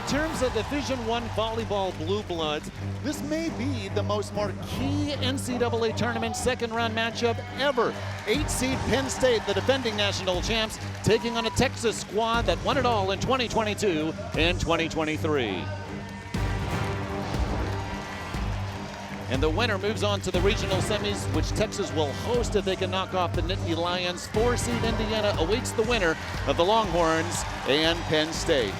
terms of Division I volleyball blue bloods, this may be the most marquee NCAA tournament second-round matchup ever. 8-seed Penn State, the defending national champs, taking on a Texas squad that won it all in 2022 and 2023. And the winner moves on to the regional semis, which Texas will host if they can knock off the Nittany Lions. 4-seed Indiana awaits the winner of the Longhorns and Penn State.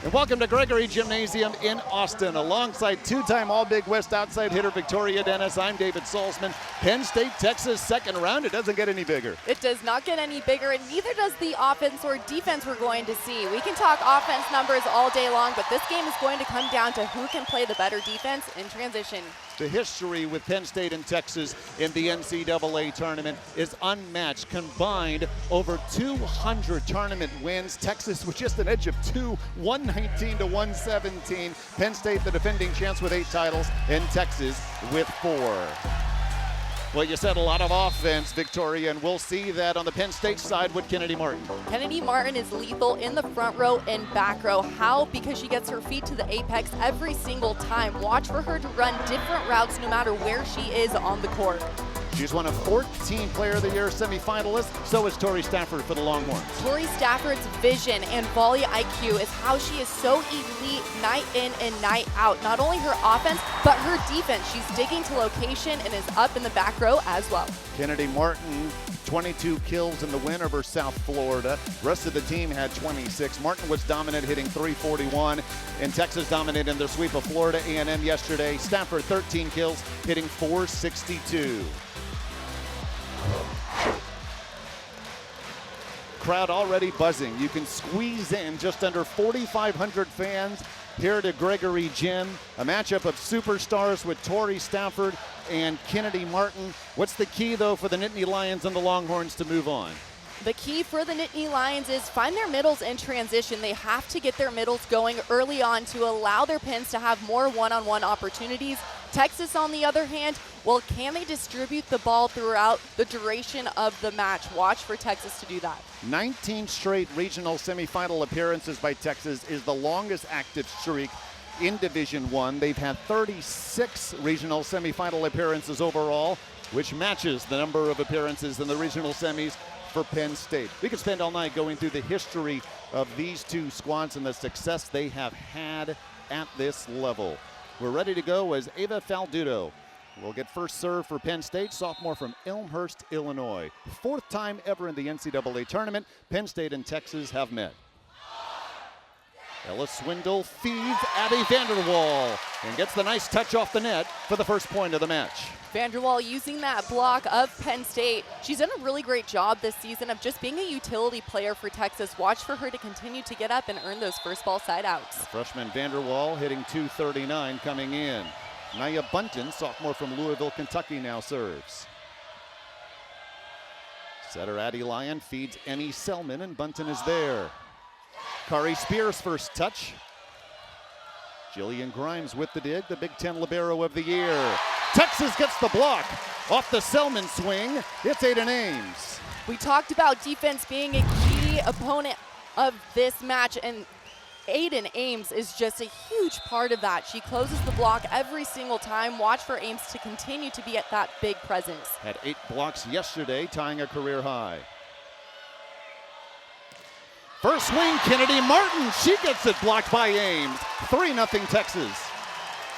And welcome to Gregory Gymnasium in Austin. Alongside two-time All-Big West outside hitter Victoria Dennis, I'm David Salzman. Penn State, Texas, second round. It doesn't get any bigger. It does not get any bigger, and neither does the offense or defense we're going to see. We can talk offense numbers all day long, but this game is going to come down to who can play the better defense in transition. The history with Penn State and Texas in the NCAA tournament is unmatched. Combined over 200 tournament wins. Texas with just an edge of 2, 119 to 117. Penn State, the defending champs, with 8 titles, and Texas with 4. Well, you said a lot of offense, Victoria, and we'll see that on the Penn State side with Kennedy Martin. Kennedy Martin is lethal in the front row and back row. How? Because she gets her feet to the apex every single time. Watch for her to run different routes no matter where she is on the court. She's one of 14 Player of the Year semifinalists. So is Tori Stafford for the Longhorns. Tori Stafford's vision and volley IQ is how she is so elite night in and night out. Not only her offense, but her defense. She's digging to location and is up in the back row as well. Kennedy Martin, 22 kills in the win over South Florida. Rest of the team had 26. Martin was dominant, hitting .341, and Texas dominated in their sweep of Florida A&M yesterday. Stafford, 13 kills, hitting .462. Crowd already buzzing. You can squeeze in just under 4,500 fans here at Gregory Gym. A matchup of superstars with Tori Stafford and Kennedy Martin. What's the key, though, for the Nittany Lions and the Longhorns to move on? The key for the Nittany Lions is find their middles in transition. They have to get their middles going early on to allow their pins to have more one-on-one opportunities. Texas, on the other hand, well, can they distribute the ball throughout the duration of the match? Watch for Texas to do that. 19 straight regional semifinal appearances by Texas is the longest active streak in Division I. They've had 36 regional semifinal appearances overall, which matches the number of appearances in the regional semis for Penn State. We could spend all night going through the history of these two squads and the success they have had at this level. We're ready to go as Ava Faldudo will get first serve for Penn State, sophomore from Elmhurst, Illinois. 4th time ever in the NCAA tournament, Penn State and Texas have met. Ella Swindle feeds Abby Vanderwall and gets the nice touch off the net for the first point of the match. Vanderwall using that block of Penn State. She's done a really great job this season of just being a utility player for Texas. Watch for her to continue to get up and earn those first ball side outs. The freshman Vanderwall hitting .239 coming in. Nia Bunton, sophomore from Louisville, Kentucky, now serves. Setter Addie Lyon feeds Emmy Selman, and Bunton is there. Kari Spears first touch. Jillian Grimes with the dig, the Big Ten Libero of the Year. Texas gets the block off the Selman swing. It's Aiden Ames. We talked about defense being a key opponent of this match, and Aiden Ames is just a huge part of that. She closes the block every single time. Watch for Ames to continue to be at that big presence. Had 8 blocks yesterday, tying a career high. First swing, Kennedy Martin. She gets it blocked by Ames. 3-0 Texas.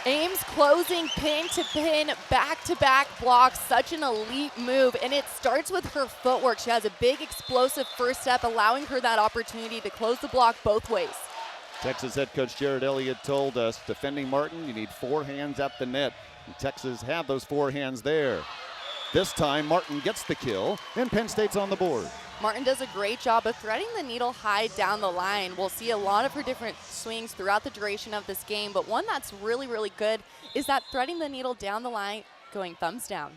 Ames closing pin to pin, back-to-back blocks, such an elite move, and it starts with her footwork. She has a big explosive first step, allowing her that opportunity to close the block both ways. Texas head coach Jared Elliott told us, defending Martin, you need 4 hands at the net. And Texas had those 4 hands there. This time, Martin gets the kill, and Penn State's on the board. Martin does a great job of threading the needle high down the line. We'll see a lot of her different swings throughout the duration of this game, but one that's really, really good is that threading the needle down the line, going thumbs down.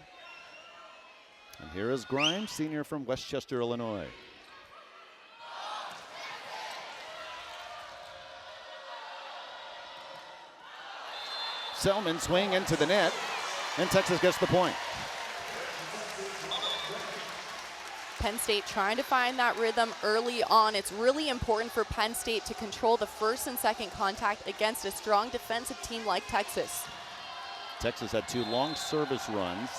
And here is Grimes, senior from Westchester, Illinois. Selman swing into the net, and Texas gets the point. Penn State trying to find that rhythm early on. It's really important for Penn State to control the first and second contact against a strong defensive team like Texas. Texas had 2 long service runs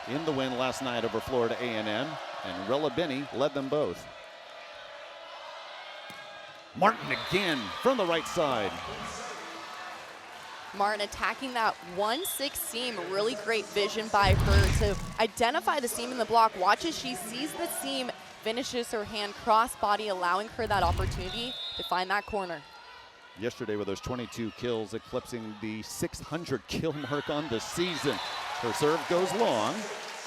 in the win last night over Florida A&M, and Rella Binney led them both. Martin again from the right side. Martin attacking that 1-6 seam. Really great vision by her to identify the seam in the block. Watch as she sees the seam, finishes her hand cross body, allowing her that opportunity to find that corner. Yesterday with those 22 kills, eclipsing the 600 kill mark on the season. Her serve goes long,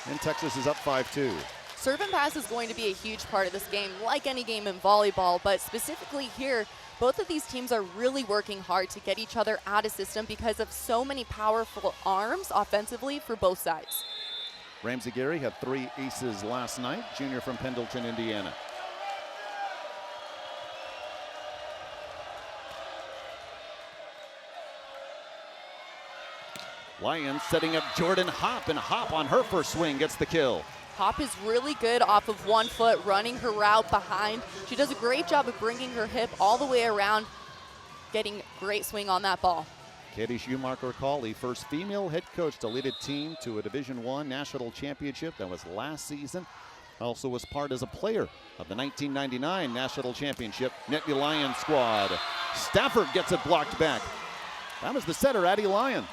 and Texas is up 5-2. Serve and pass is going to be a huge part of this game, like any game in volleyball, but specifically here, both of these teams are really working hard to get each other out of system because of so many powerful arms offensively for both sides. Ramsey Gary had 3 aces last night, junior from Pendleton, Indiana. Lions setting up Jordan Hopp, and Hopp on her first swing gets the kill. Hopp is really good off of 1 foot, running her route behind. She does a great job of bringing her hip all the way around, getting great swing on that ball. Katie Schumacher-Cawley, first female head coach to lead a team to a Division I national championship. That was last season. Also was part as a player of the 1999 national championship Nittany Lion squad. Stafford gets it blocked back. That was the setter, Addie Lyon.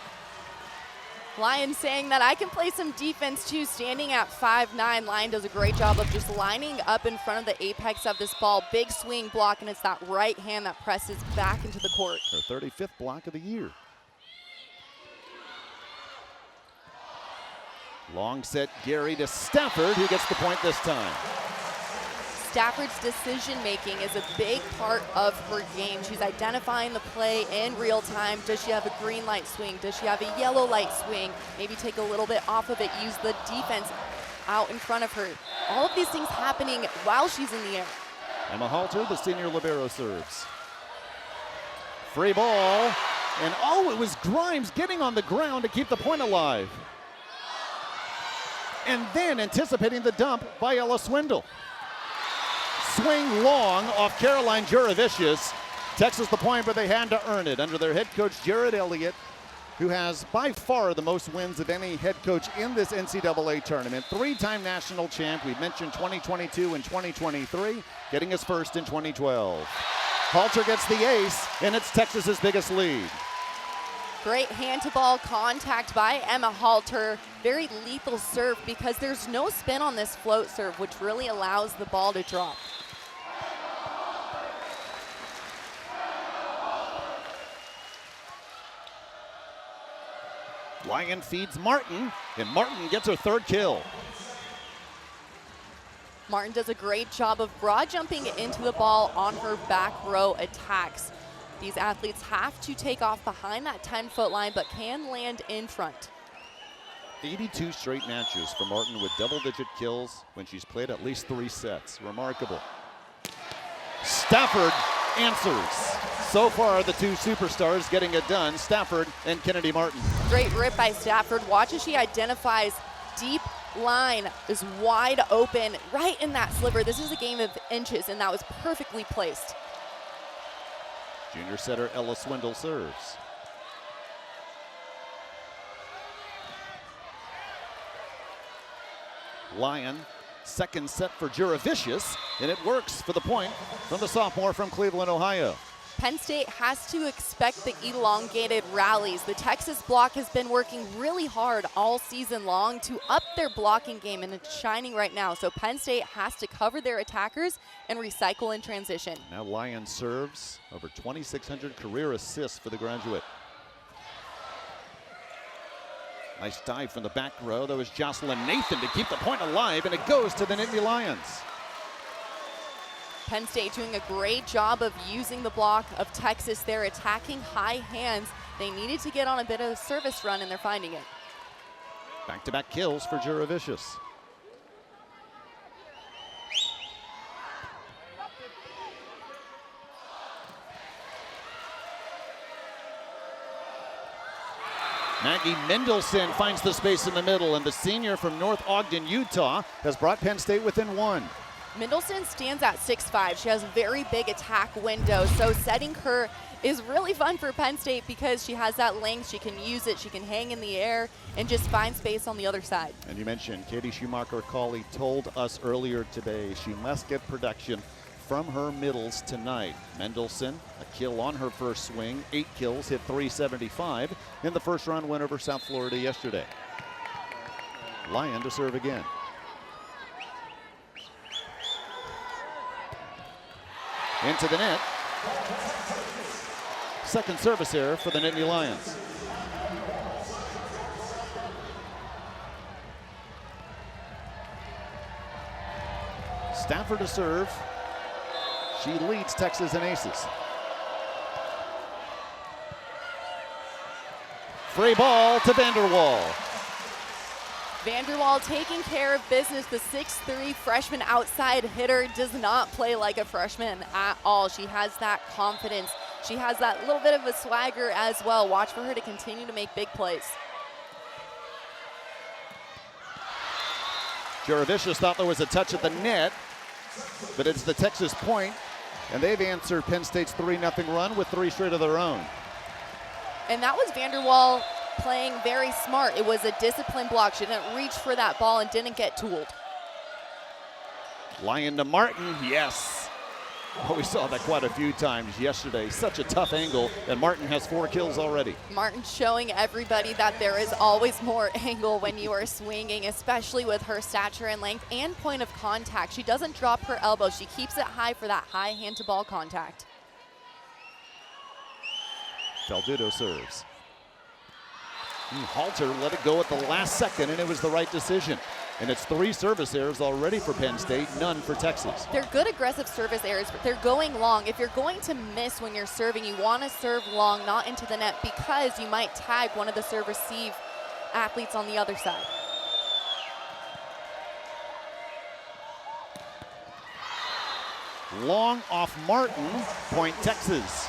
Lyon saying that I can play some defense too, standing at 5'9". Lyon does a great job of just lining up in front of the apex of this ball. Big swing block, and it's that right hand that presses back into the court. Her 35th block of the year. Long set Gary to Stafford, who gets the point this time. Stafford's decision making is a big part of her game. She's identifying the play in real time. Does she have a green light swing? Does she have a yellow light swing? Maybe take a little bit off of it, use the defense out in front of her. All of these things happening while she's in the air. Emma Halter, the senior libero, serves. Free ball, and oh, it was Grimes getting on the ground to keep the point alive. And then anticipating the dump by Ella Swindle. Swing long off Caroline Juravicius. Texas the point, but they had to earn it under their head coach, Jared Elliott, who has by far the most wins of any head coach in this NCAA tournament. 3-time national champ. We mentioned 2022 and 2023, getting his first in 2012. Halter gets the ace, and it's Texas's biggest lead. Great hand-to-ball contact by Emma Halter. Very lethal serve because there's no spin on this float serve, which really allows the ball to drop. Lyon feeds Martin, and Martin gets her 3rd kill. Martin does a great job of broad jumping into the ball on her back row attacks. These athletes have to take off behind that 10-foot line, but can land in front. 82 straight matches for Martin with double-digit kills when she's played at least 3 sets. Remarkable. Stafford answers. So far, the 2 superstars getting it done, Stafford and Kennedy Martin. Great rip by Stafford. Watch as she identifies deep line is wide open right in that sliver. This is a game of inches, and that was perfectly placed. Junior setter Ella Swindle serves. Lyon, second set for Juravicius, and it works for the point from the sophomore from Cleveland, Ohio. Penn State has to expect the elongated rallies. The Texas block has been working really hard all season long to up their blocking game, and it's shining right now. So Penn State has to cover their attackers and recycle in transition. Now Lyon serves, over 2,600 career assists for the graduate. Nice dive from the back row. That was Jocelyn Nathan to keep the point alive, and it goes to the Nittany Lions. Penn State doing a great job of using the block of Texas. They're attacking high hands. They needed to get on a bit of a service run, and they're finding it. Back-to-back kills for Juravicius. Maggie Mendelson finds the space in the middle, and the senior from North Ogden, Utah, has brought Penn State within 1. Mendelssohn stands at 6'5". She has a very big attack window, so setting her is really fun for Penn State because she has that length. She can use it. She can hang in the air and just find space on the other side. And you mentioned Katie Schumacher-Cawley told us earlier today she must get production from her middles tonight. Mendelssohn, a kill on her first swing, 8 kills, hit .375 in the first round win over South Florida yesterday. Lyon to serve again. Into the net. Second service error for the Nittany Lions. Stafford to serve. She leads Texas in aces. Free ball to Vanderwall. Vanderwall taking care of business. The 6'3" freshman outside hitter does not play like a freshman at all. She has that confidence. She has that little bit of a swagger as well. Watch for her to continue to make big plays. Juravicius thought there was a touch at the net, but it's the Texas point, and they've answered Penn State's 3-0 run with 3 straight of their own. And that was Vanderwall playing very smart. It was a disciplined block. She didn't reach for that ball and didn't get tooled. Lyon to Martin, yes. Oh, we saw that quite a few times yesterday. Such a tough angle, and Martin has 4 kills already. Martin showing everybody that there is always more angle when you are swinging, especially with her stature and length and point of contact. She doesn't drop her elbow. She keeps it high for that high hand-to-ball contact. Faldudo serves. Halter let it go at the last second, and it was the right decision. And it's 3 service errors already for Penn State, none for Texas. They're good aggressive service errors, but they're going long. If you're going to miss when you're serving, you want to serve long, not into the net, because you might tag one of the serve-receive athletes on the other side. Long off Martin, point Texas.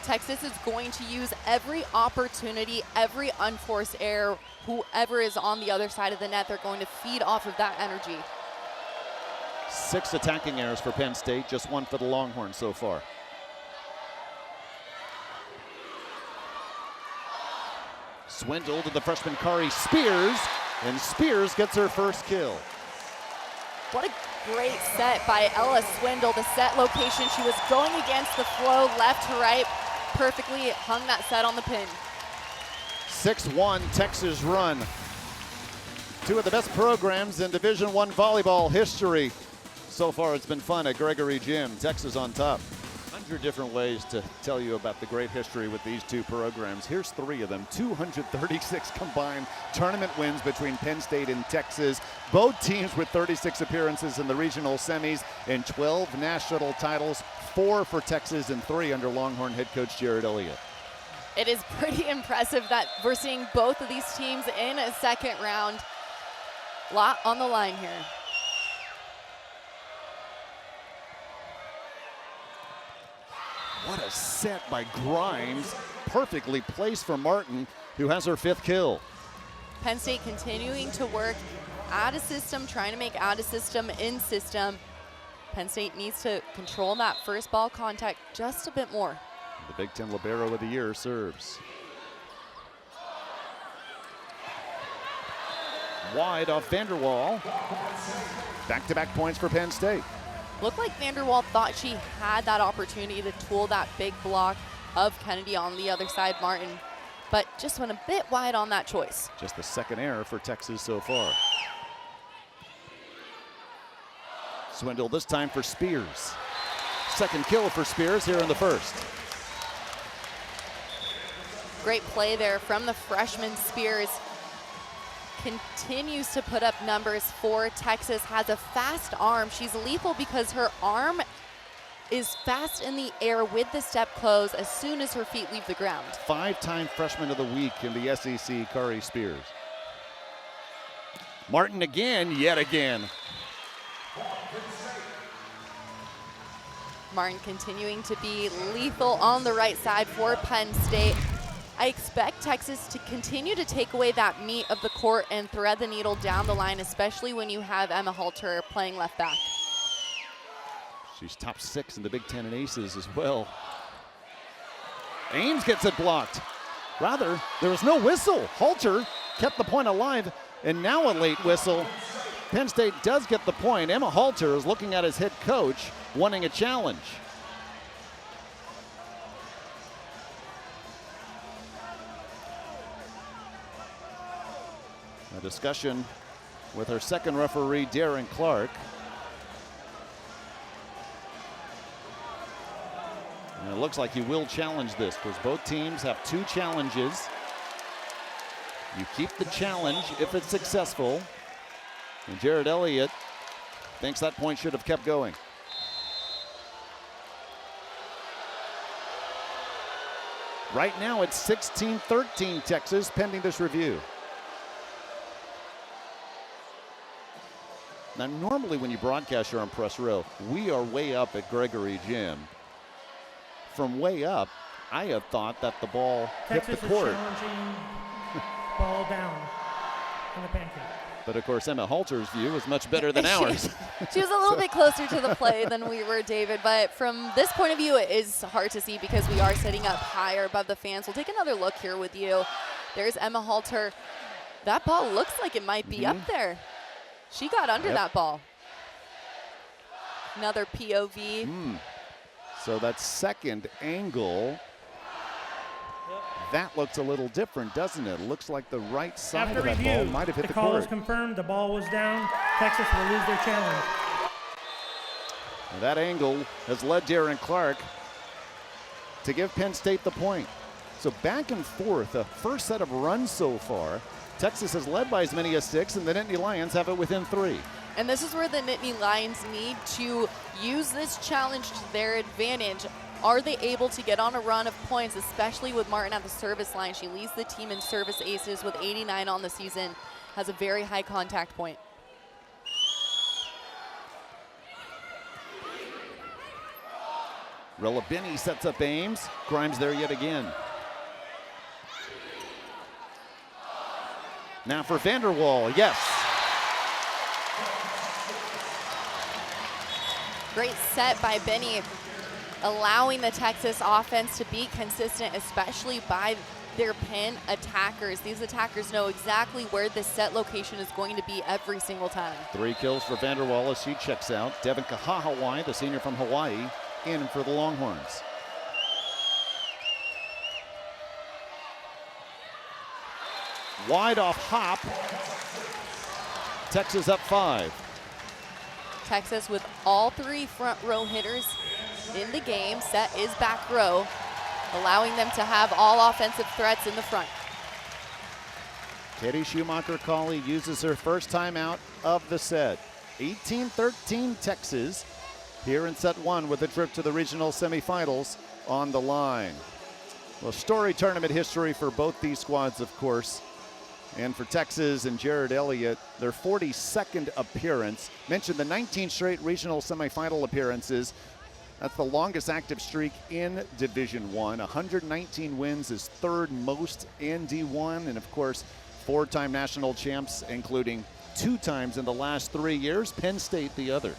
Texas is going to use every opportunity, every unforced error. Whoever is on the other side of the net, they're going to feed off of that energy. 6 attacking errors for Penn State, just 1 for the Longhorns so far. Swindle to the freshman Kari Spears, and Spears gets her first kill. What a great set by Ella Swindle. The set location, she was going against the flow, left to right, perfectly hung that set on the pin. 6-1 Texas run. 2 of the best programs in Division I volleyball history. So far it's been fun at Gregory Gym. Texas on top. 100 different ways to tell you about the great history with these 2 programs. Here's 3 of them. 236 combined tournament wins between Penn State and Texas. Both teams with 36 appearances in the regional semis and 12 national titles. 4 for Texas and 3 under Longhorn head coach Jared Elliott. It is pretty impressive that we're seeing both of these teams in a second round. Lot on the line here. What a set by Grimes. Perfectly placed for Martin, who has her 5th kill. Penn State continuing to work out of system, trying to make out of system in system. Penn State needs to control that first ball contact just a bit more. The Big Ten Libero of the Year serves. Wide off Vanderwall. Back-to-back points for Penn State. Looked like Vanderwall thought she had that opportunity to tool that big block of Kennedy on the other side, Martin, but just went a bit wide on that choice. Just the 2nd error for Texas so far. Swindle this time for Spears. 2nd kill for Spears here in the 1st. Great play there from the freshman Spears. Continues to put up numbers for Texas. Has a fast arm. She's lethal because her arm is fast in the air with the step close as soon as her feet leave the ground. 5-time freshman of the week in the SEC, Kari Spears. Martin again, yet again. Martin continuing to be lethal on the right side for Penn State. I expect Texas to continue to take away that meat of the court and thread the needle down the line, especially when you have Emma Halter playing left back. She's top 6 in the Big Ten in aces as well. Ames gets it blocked. Rather, there was no whistle. Halter kept the point alive, and now a late whistle. Penn State does get the point. Emma Halter is looking at his head coach, wanting a challenge. A discussion with her second referee, Darren Clark. And it looks like he will challenge this because both teams have 2 challenges. You keep the challenge if it's successful. And Jared Elliott thinks that point should have kept going. Right now it's 16-13 Texas pending this review. Now normally when you broadcast here on Press Row, we are way up at Gregory Gym. From way up, I had thought that the ball hit the court. Challenging ball down on the pancake. But of course, Emma Halter's view is much better than ours. She was a little bit closer to the play than we were, David. But from this point of view, it is hard to see because we are sitting up higher above the fans. We'll take another look here with you. There's Emma Halter. That ball looks like it might be up there. She got under that ball. Another POV. So that second angle, that looks a little different, doesn't it? It looks like the right side After of that review, ball might have hit the call court. is confirmed. The ball was down. Texas will lose their challenge. And that angle has led Darren Clark to give Penn State the point. So back and forth, a first set of runs so far. Texas has led by as many as 6, and the Nittany Lions have it within 3. And this is where the Nittany Lions need to use this challenge to their advantage. Are they able to get on a run of points, especially with Martin at the service line? She leads the team in service aces with 89 on the season, has a very high contact point. Rella Binney sets up Ames. Grimes there yet again. Now for Vanderwall, yes. Great set by Benny, allowing the Texas offense to be consistent, especially by their pin attackers. These attackers know exactly where the set location is going to be every single time. 3 kills for Vanderwall as she checks out. Devin Kahahawai, the senior from Hawaii, in for the Longhorns. Wide off hop. Texas up 5. Texas with all 3 front row hitters in the game. Set is back row, allowing them to have all offensive threats in the front. Katie Schumacher-Cawley uses her first timeout of the set. 18-13 Texas here in set 1 with a trip to the regional semifinals on the line. Well, story tournament history for both these squads, of course. And for Texas and Jared Elliott, their 42nd appearance. Mentioned the 19 straight regional semifinal appearances. That's the longest active streak in Division I. 119 wins is 3rd most in D1. And of course, 4-time national champs, including 2 times in the last 3 years. Penn State the other.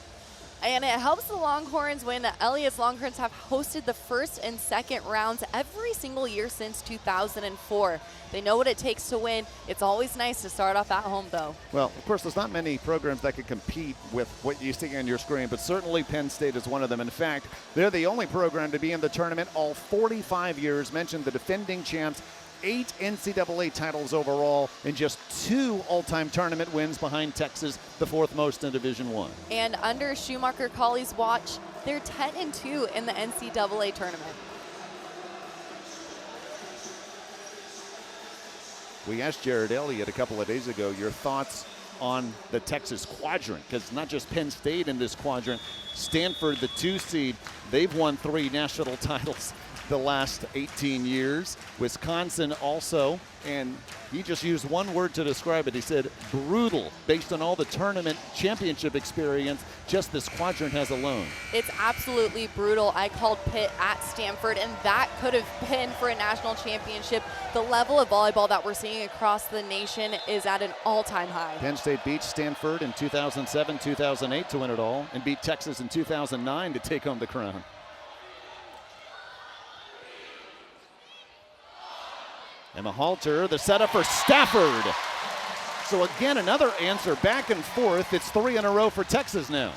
And it helps the Longhorns when Elliott's Longhorns have hosted the first and second rounds every single year since 2004. They know what it takes to win. It's always nice to start off at home, though. Well, of course, there's not many programs that can compete with what you see on your screen, but certainly Penn State is one of them. In fact, they're the only program to be in the tournament all 45 years. Mentioned the defending champs. 8 NCAA titles overall and just 2 all-time tournament wins behind Texas, the 4th most in Division I. And under Schumacher-Cawley's watch, they're 10-2 in the NCAA tournament. We asked Jared Elliott a couple of days ago your thoughts on the Texas quadrant, because not just Penn State in this quadrant, Stanford, the 2 seed, they've won 3 national titles the last 18 years. Wisconsin also, and he just used one word to describe it. He said brutal, based on all the tournament championship experience just this quadrant has alone. It's absolutely brutal. I called Pitt at Stanford, and that could have been for a national championship. The level of volleyball that we're seeing across the nation is at an all-time high. Penn State beat Stanford in 2007, 2008 to win it all, and beat Texas in 2009 to take home the crown. Emma Halter, the setup for Stafford. So again, another answer back and forth. It's 3 in a row for Texas now.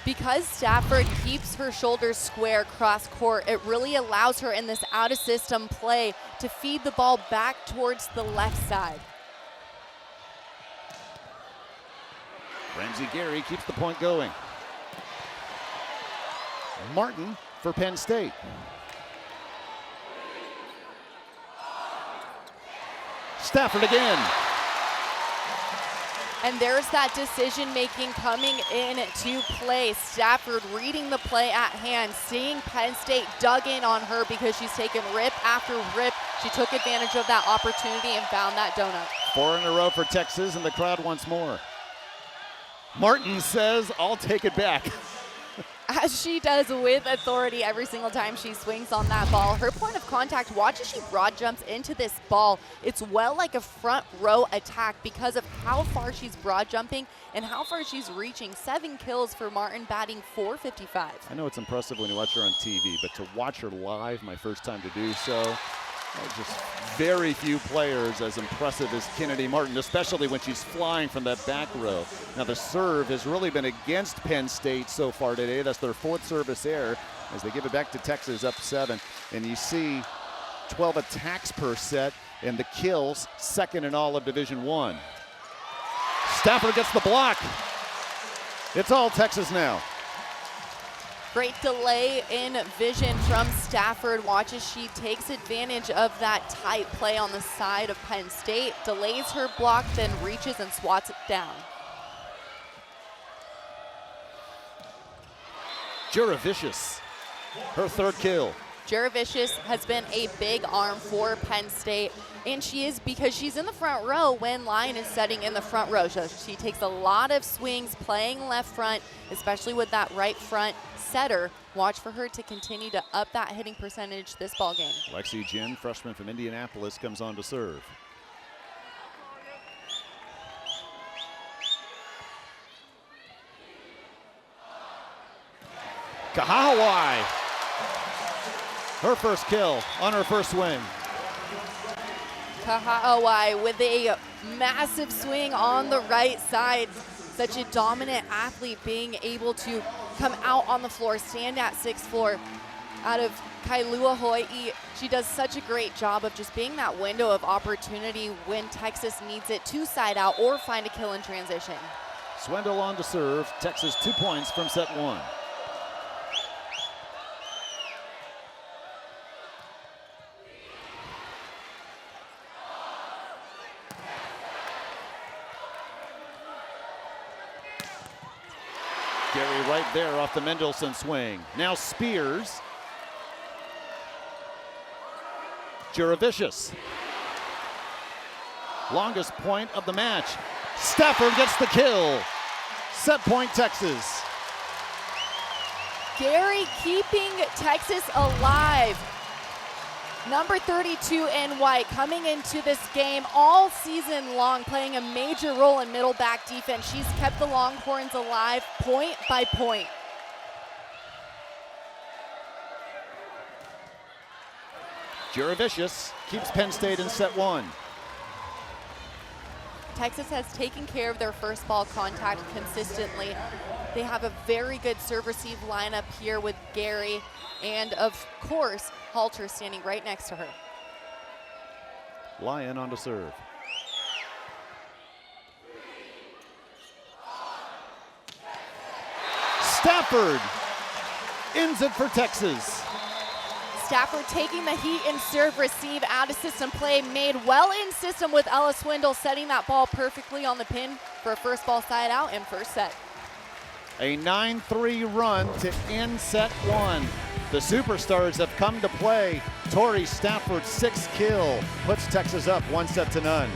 Because Stafford keeps her shoulders square cross court, it really allows her in this out of system play to feed the ball back towards the left side. Ramsey Gary keeps the point going. Martin for Penn State. Stafford again. And there's that decision making coming into play. Stafford reading the play at hand, seeing Penn State dug in on her because she's taken rip after rip. She took advantage of that opportunity and found that donut. 4 in a row for Texas, and the crowd wants more. Martin says, I'll take it back. As she does with authority every single time she swings on that ball. Her point of contact, watch as she broad jumps into this ball. It's well like a front row attack because of how far she's broad jumping and how far she's reaching. 7 kills for Martin, batting .455. I know it's impressive when you watch her on TV, but to watch her live, my first time to do so, just very few players as impressive as Kennedy Martin, especially when she's flying from that back row. Now the serve has really been against Penn State so far today. That's their 4th service error as they give it back to Texas up 7. And you see 12 attacks per set and the kills, 2nd in all of Division I. Stafford gets the block. It's all Texas now. Great delay in vision from Stafford. Watch as she takes advantage of that tight play on the side of Penn State, delays her block, then reaches and swats it down. Juravicious, her 3rd kill. Juravicious has been a big arm for Penn State, and she is because she's in the front row when Lyon is setting in the front row. So she takes a lot of swings playing left front, especially with that right front setter. Watch for her to continue to up that hitting percentage this ball game. Lexi Jin, freshman from Indianapolis, comes on to serve. Kahahawai, her 1st kill on her 1st swing. Kahahawai with a massive swing on the right side. Such a dominant athlete, being able to come out on the floor, stand at 6th floor out of Kailua, Hawaii. She does such a great job of just being that window of opportunity when Texas needs it to side out or find a kill in transition. Swindle on to serve. Texas 2 points from set 1. Gary right there off the Mendelssohn swing. Now Spears. Juravicious. Longest point of the match. Stafford gets the kill. Set point Texas. Gary keeping Texas alive. Number 32 in white coming into this game all season long, playing a major role in middle back defense. She's kept the Longhorns alive point by point. Juravicious keeps Penn State in set 1. Texas has taken care of their first ball contact consistently. They have a very good serve-receive lineup here with Gary and, of course, Halter standing right next to her. Lyon on to serve. Stafford ends it for Texas. Stafford taking the heat and serve receive out of system play, made well in system with Ella Swindle, setting that ball perfectly on the pin for a first ball side out and first set. A 9-3 run to end set one. The superstars have come to play. Tori Stafford's 6th kill puts Texas up 1-0.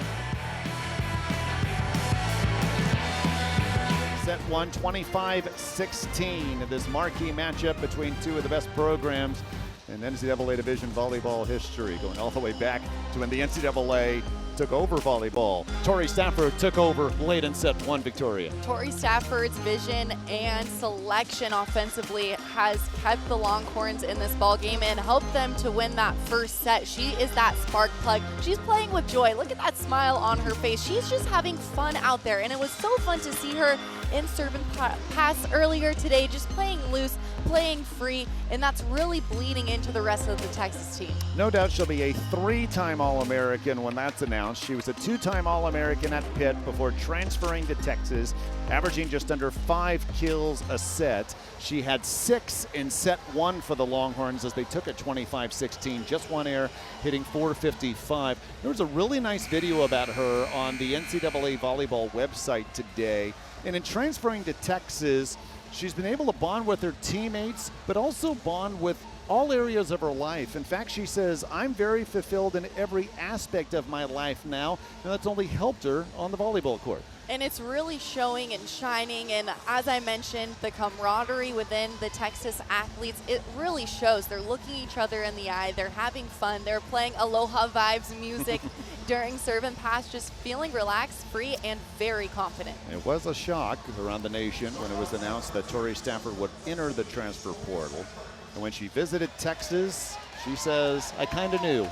Set one, 25-16. This marquee matchup between two of the best programs in NCAA Division volleyball history, going all the way back to when the NCAA took over volleyball. Tori Stafford took over late in set one, Victoria. Tori Stafford's vision and selection offensively has kept the Longhorns in this ball game and helped them to win that first set. She is that spark plug. She's playing with joy. Look at that smile on her face. She's just having fun out there, and it was so fun to see her in serve and pass earlier today, just playing loose, playing free, and that's really bleeding into the rest of the Texas team. No doubt she'll be a 3-time All-American when that's announced. She was a 2-time All-American at Pitt before transferring to Texas, averaging just under 5 kills a set. She had 6 in set one for the Longhorns as they took it 25-16, just one error, hitting .455. There was a really nice video about her on the NCAA volleyball website today. And in transferring to Texas, she's been able to bond with her teammates, but also bond with all areas of her life. In fact, she says, I'm very fulfilled in every aspect of my life now, and that's only helped her on the volleyball court. And it's really showing and shining, and as I mentioned, the camaraderie within the Texas athletes, it really shows. They're looking each other in the eye, they're having fun, they're playing Aloha Vibes music during serve and pass, just feeling relaxed, free, and very confident. It was a shock around the nation when it was announced that Tori Stafford would enter the transfer portal. And when she visited Texas, she says, I kind of knew.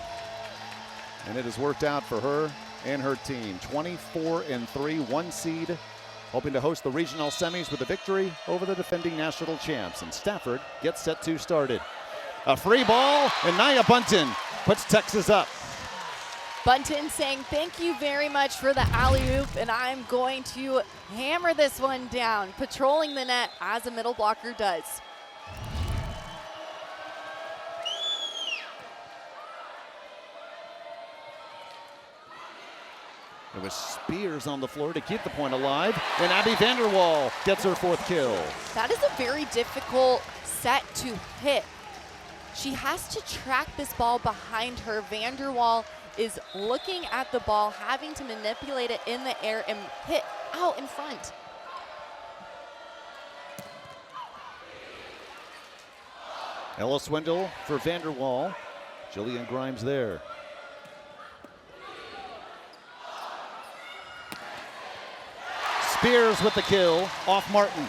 And it has worked out for her and her team. 24-3, 1 seed, hoping to host the regional semis with a victory over the defending national champs. And Stafford gets set 2 started. A free ball, and Nia Bunton puts Texas up. Bunton saying thank you very much for the alley-oop, and I'm going to hammer this one down, patrolling the net as a middle blocker does. It was Spears on the floor to keep the point alive, and Abby Vanderwall gets her 4th kill. That is a very difficult set to hit. She has to track this ball behind her. Vanderwall is looking at the ball, having to manipulate it in the air and hit out in front. Ella Swindle for Vanderwall. Jillian Grimes there. Spears with the kill off Martin.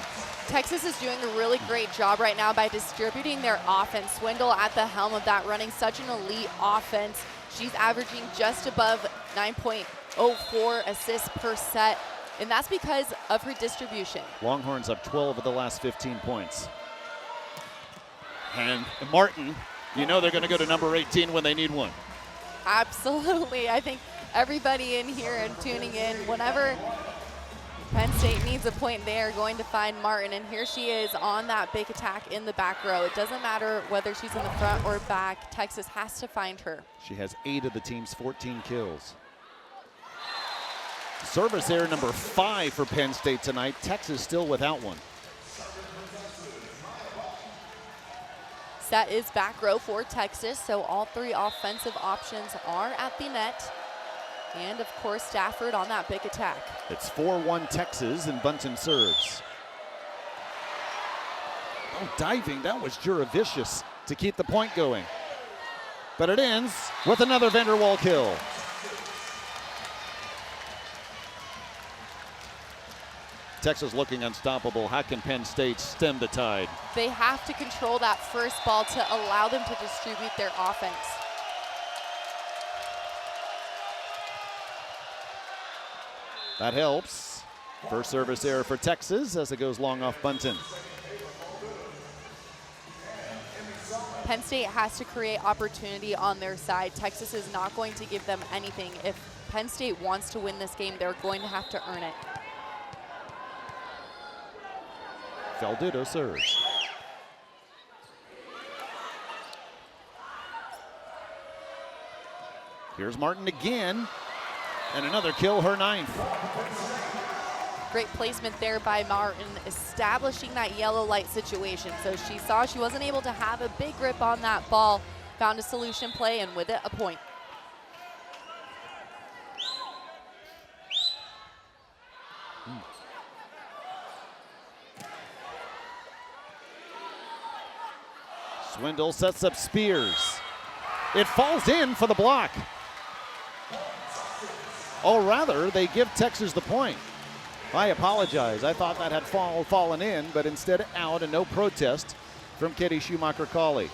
Texas is doing a really great job right now by distributing their offense. Swindle at the helm of that, running such an elite offense. She's averaging just above 9.04 assists per set, and that's because of her distribution. Longhorns have 12 of the last 15 points. And Martin, you know they're going to go to number 18 when they need one. Absolutely. I think everybody in here and tuning in, whenever Penn State needs a point, they are going to find Martin, and here she is on that big attack in the back row. It doesn't matter whether she's in the front or back. Texas has to find her. She has 8 of the team's 14 kills. Service error number 5 for Penn State tonight. Texas still without one. Set is back row for Texas, so all 3 offensive options are at the net. And of course, Stafford on that big attack. It's 4-1 Texas, and Bunton serves. Oh, diving, that was Juravicious to keep the point going. But it ends with another Vanderwall kill. Texas looking unstoppable. How can Penn State stem the tide? They have to control that first ball to allow them to distribute their offense. That helps. First service error for Texas as it goes long off Bunton. Penn State has to create opportunity on their side. Texas is not going to give them anything. If Penn State wants to win this game, they're going to have to earn it. Feldito serves. Here's Martin again. And another kill, her 9th. Great placement there by Martin, establishing that yellow light situation. So she saw she wasn't able to have a big grip on that ball, found a solution play, and with it, a point. Swindle sets up Spears. It falls in for the block. Or rather, they give Texas the point. I apologize. I thought that had fallen in, but instead out, and no protest from Katie Schumacher-Cawley.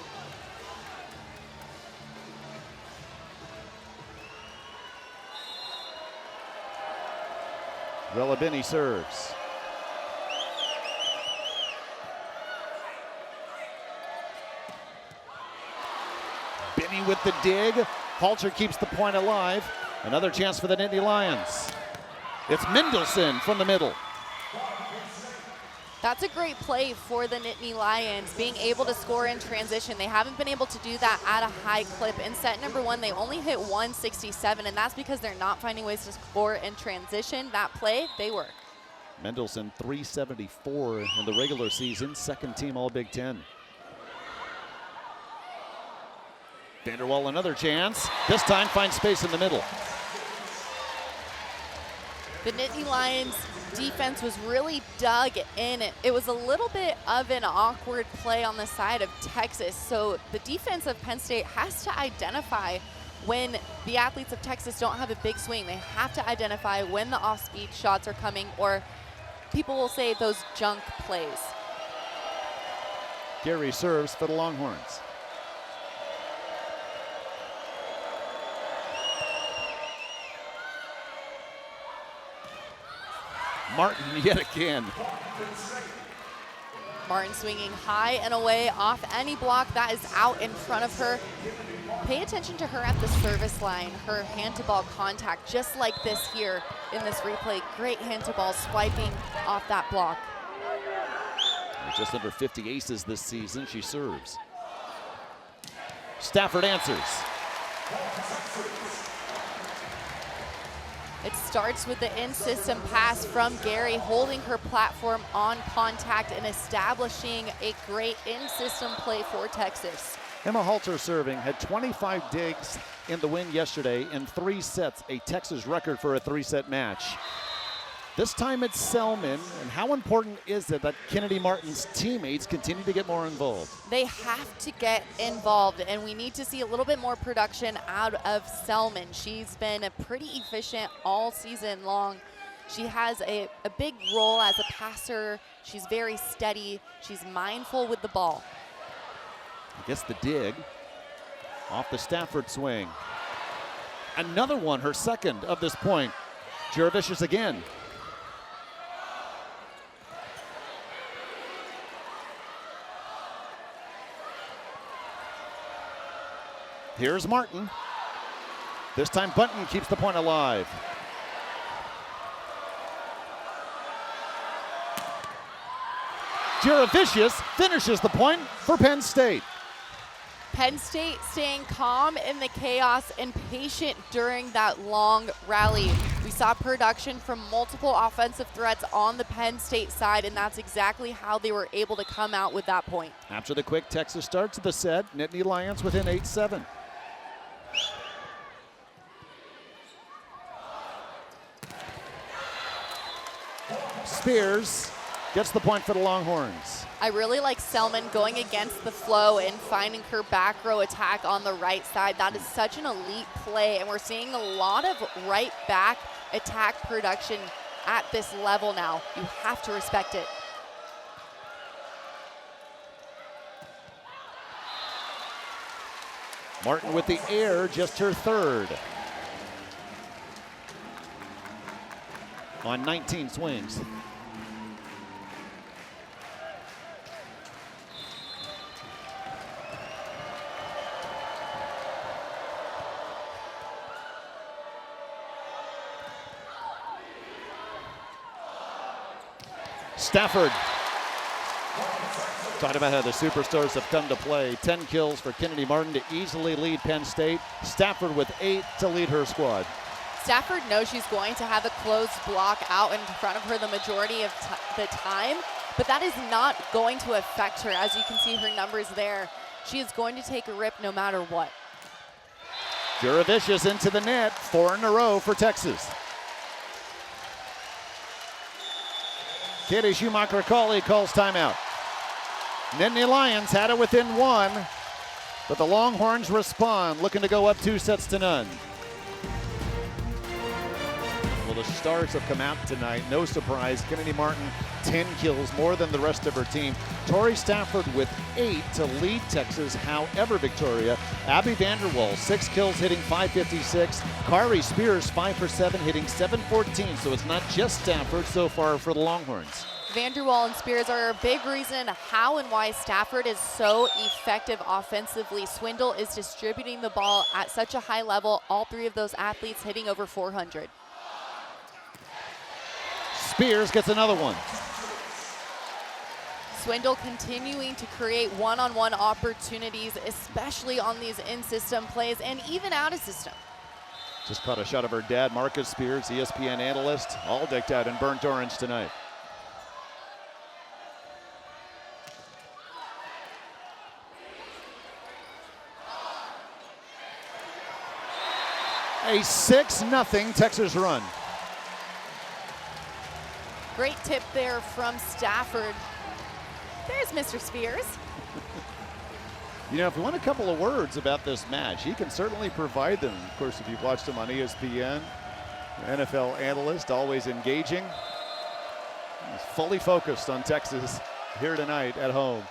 Relabini serves. Binney with the dig. Halter keeps the point alive. Another chance for the Nittany Lions. It's Mendelson from the middle. That's a great play for the Nittany Lions, being able to score in transition. They haven't been able to do that at a high clip. In set number 1, they only hit 167, and that's because they're not finding ways to score in transition. That play, they were. Mendelson 374 in the regular season, second team All Big Ten. Vanderwall another chance. This time finds space in the middle. The Nittany Lions defense was really dug in. It was a little bit of an awkward play on the side of Texas. So the defense of Penn State has to identify when the athletes of Texas don't have a big swing. They have to identify when the off-speed shots are coming, or people will say those junk plays. Gary serves for the Longhorns. Martin yet again. Martin swinging high and away off any block that is out in front of her. Pay attention to her at the service line, her hand-to-ball contact, just like this here in this replay. Great hand-to-ball swiping off that block. Just under 50 aces this season, she serves. Stafford answers. It starts with the in-system pass from Gary, holding her platform on contact and establishing a great in-system play for Texas. Emma Halter serving, had 25 digs in the win yesterday in 3 sets, a Texas record for a 3-set match. This time it's Selman, and how important is it that Kennedy Martin's teammates continue to get more involved? They have to get involved, and we need to see a little bit more production out of Selman. She's been pretty efficient all season long. She has a big role as a passer. She's very steady. She's mindful with the ball. I guess the dig off the Stafford swing. Another one, her second of this point. Juravicius again. Here's Martin. This time Bunton keeps the point alive. Juravicius finishes the point for Penn State. Penn State staying calm in the chaos and patient during that long rally. We saw production from multiple offensive threats on the Penn State side, and that's exactly how they were able to come out with that point. After the quick Texas start to the set, Nittany Lions within 8-7. Spears gets the point for the Longhorns. I really like Selman going against the flow and finding her back row attack on the right side. That is such an elite play, and we're seeing a lot of right back attack production at this level now. You have to respect it. Martin with the air, just her third. On 19 swings. Stafford. Talking about how the superstars have come to play. 10 kills for Kennedy Martin to easily lead Penn State. Stafford with 8 to lead her squad. Stafford knows she's going to have a closed block out in front of her the majority of the time, but that is not going to affect her. As you can see her numbers there, she is going to take a rip no matter what. Juravicius into the net, 4 in a row for Texas. Katie Schumacher-Cawley calls timeout. Nittany Lions had it within 1, but the Longhorns respond, looking to go up 2-0. Well, the stars have come out tonight. No surprise. Kennedy Martin, 10 kills, more than the rest of her team. Tori Stafford with 8 to lead Texas. However, Victoria, Abby Vanderwall, 6 kills, hitting .556. Kari Spears, 5 for 7, hitting .714. So it's not just Stafford so far for the Longhorns. Vanderwall and Spears are a big reason how and why Stafford is so effective offensively. Swindle is distributing the ball at such a high level. All 3 of those athletes hitting over 400. Spears gets another one. Swindle continuing to create one-on-one opportunities, especially on these in-system plays and even out of system. Just caught a shot of her dad, Marcus Spears, ESPN analyst, all decked out in burnt orange tonight. A 6-0 Texas run. Great tip there from Stafford. There's Mr. Spears. You know, if you want a couple of words about this match, he can certainly provide them. Of course, if you've watched him on ESPN, NFL analyst, always engaging. He's fully focused on Texas here tonight at home.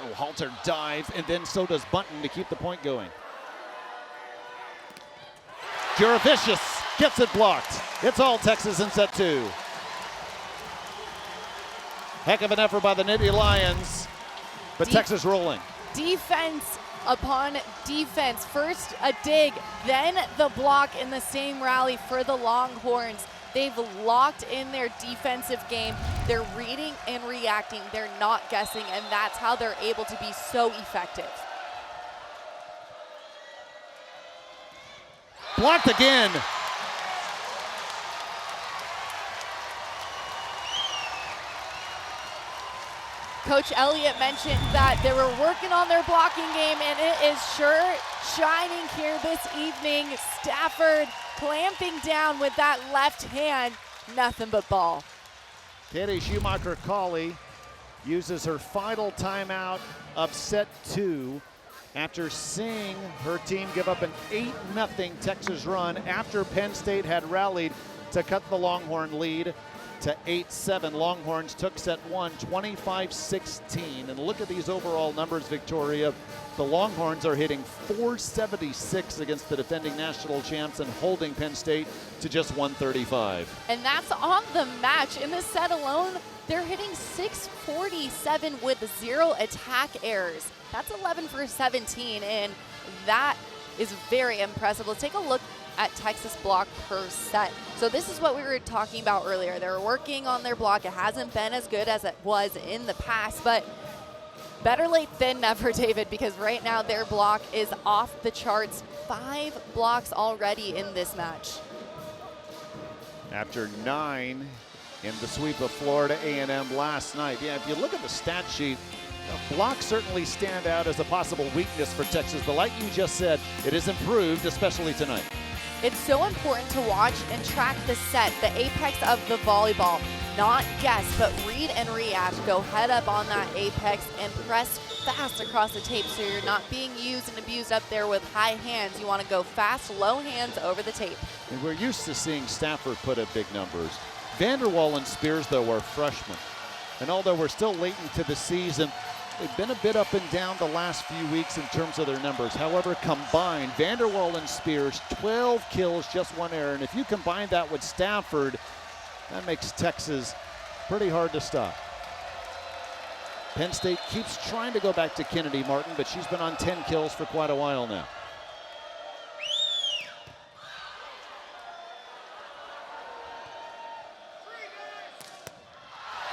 Oh, Halter dive, and then so does Bunton to keep the point going. Juravicius gets it blocked. It's all Texas in set 2. Heck of an effort by the Nittany Lions, but Texas rolling. Defense upon defense. First a dig, then the block in the same rally for the Longhorns. They've locked in their defensive game. They're reading and reacting. They're not guessing, and that's how they're able to be so effective. Blocked again. Coach Elliott mentioned that they were working on their blocking game, and it is sure shining here this evening. Stafford clamping down with that left hand. Nothing but ball. Katie Schumacher-Cawley uses her final timeout of set 2 after seeing her team give up an 8-0 Texas run after Penn State had rallied to cut the Longhorn lead to 8-7. Longhorns took set 1, 25-16. And look at these overall numbers, Victoria. The Longhorns are hitting .476 against the defending national champs and holding Penn State to just 135. And that's on the match. In this set alone, they're hitting .647 with 0 attack errors. That's 11 for 17, and that is very impressive. Let's take a look at Texas block per set. So this is what we were talking about earlier. They're working on their block. It hasn't been as good as it was in the past, but better late than never, David, because right now their block is off the charts. 5 blocks already in this match. After 9 in the sweep of Florida A&M last night. Yeah, if you look at the stat sheet, blocks certainly stand out as a possible weakness for Texas, but like you just said, it has improved, especially tonight. It's so important to watch and track the set, the apex of the volleyball. Not guess, but read and react. Go head up on that apex and press fast across the tape so you're not being used and abused up there with high hands. You want to go fast, low hands over the tape. And we're used to seeing Stafford put up big numbers. Vanderwall and Spears, though, are freshmen. And although we're still late into the season, they've been a bit up and down the last few weeks in terms of their numbers. However, combined, Vanderwall and Spears, 12 kills, just 1 error. And if you combine that with Stafford, that makes Texas pretty hard to stop. Penn State keeps trying to go back to Kennedy Martin, but she's been on 10 kills for quite a while now.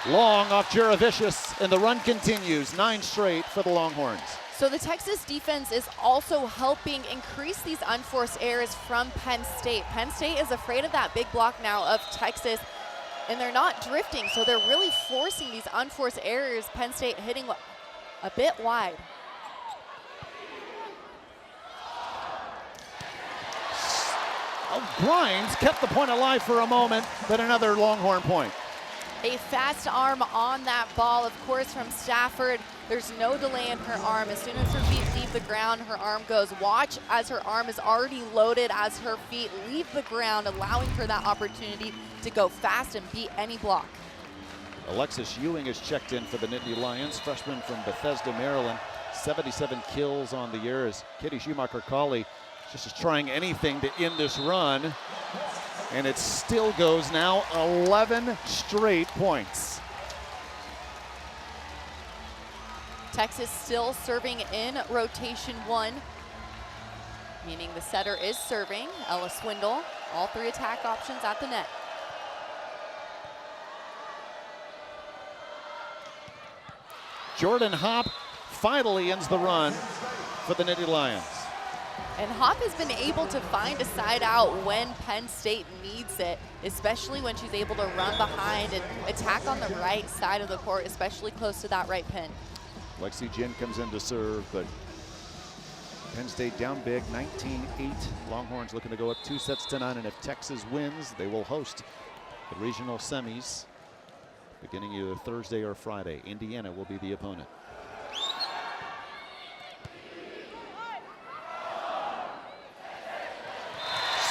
Long off Juravicius, and the run continues. 9 straight for the Longhorns. So the Texas defense is also helping increase these unforced errors from Penn State. Penn State is afraid of that big block now of Texas, and they're not drifting, so they're really forcing these unforced errors. Penn State hitting a bit wide. Grimes kept the point alive for a moment, but another Longhorn point. A fast arm on that ball, of course, from Stafford. There's no delay in her arm. As soon as her feet leave the ground, her arm goes. Watch as her arm is already loaded as her feet leave the ground, allowing her that opportunity to go fast and beat any block. Alexis Ewing is checked in for the Nittany Lions, freshman from Bethesda, Maryland. 77 kills on the year as Katie Schumacher-Colley just is trying anything to end this run. And it still goes now 11 straight points. Texas still serving in rotation 1, meaning the setter is serving. Ella Swindle, all 3 attack options at the net. Jordan Hopp finally ends the run for the Nittany Lions. And Hopp has been able to find a side out when Penn State needs it, especially when she's able to run behind and attack on the right side of the court, especially close to that right pin. Lexi Jin comes in to serve, but Penn State down big, 19-8. Longhorns looking to go up 2-9, and if Texas wins, they will host the regional semis beginning either Thursday or Friday. Indiana will be the opponent.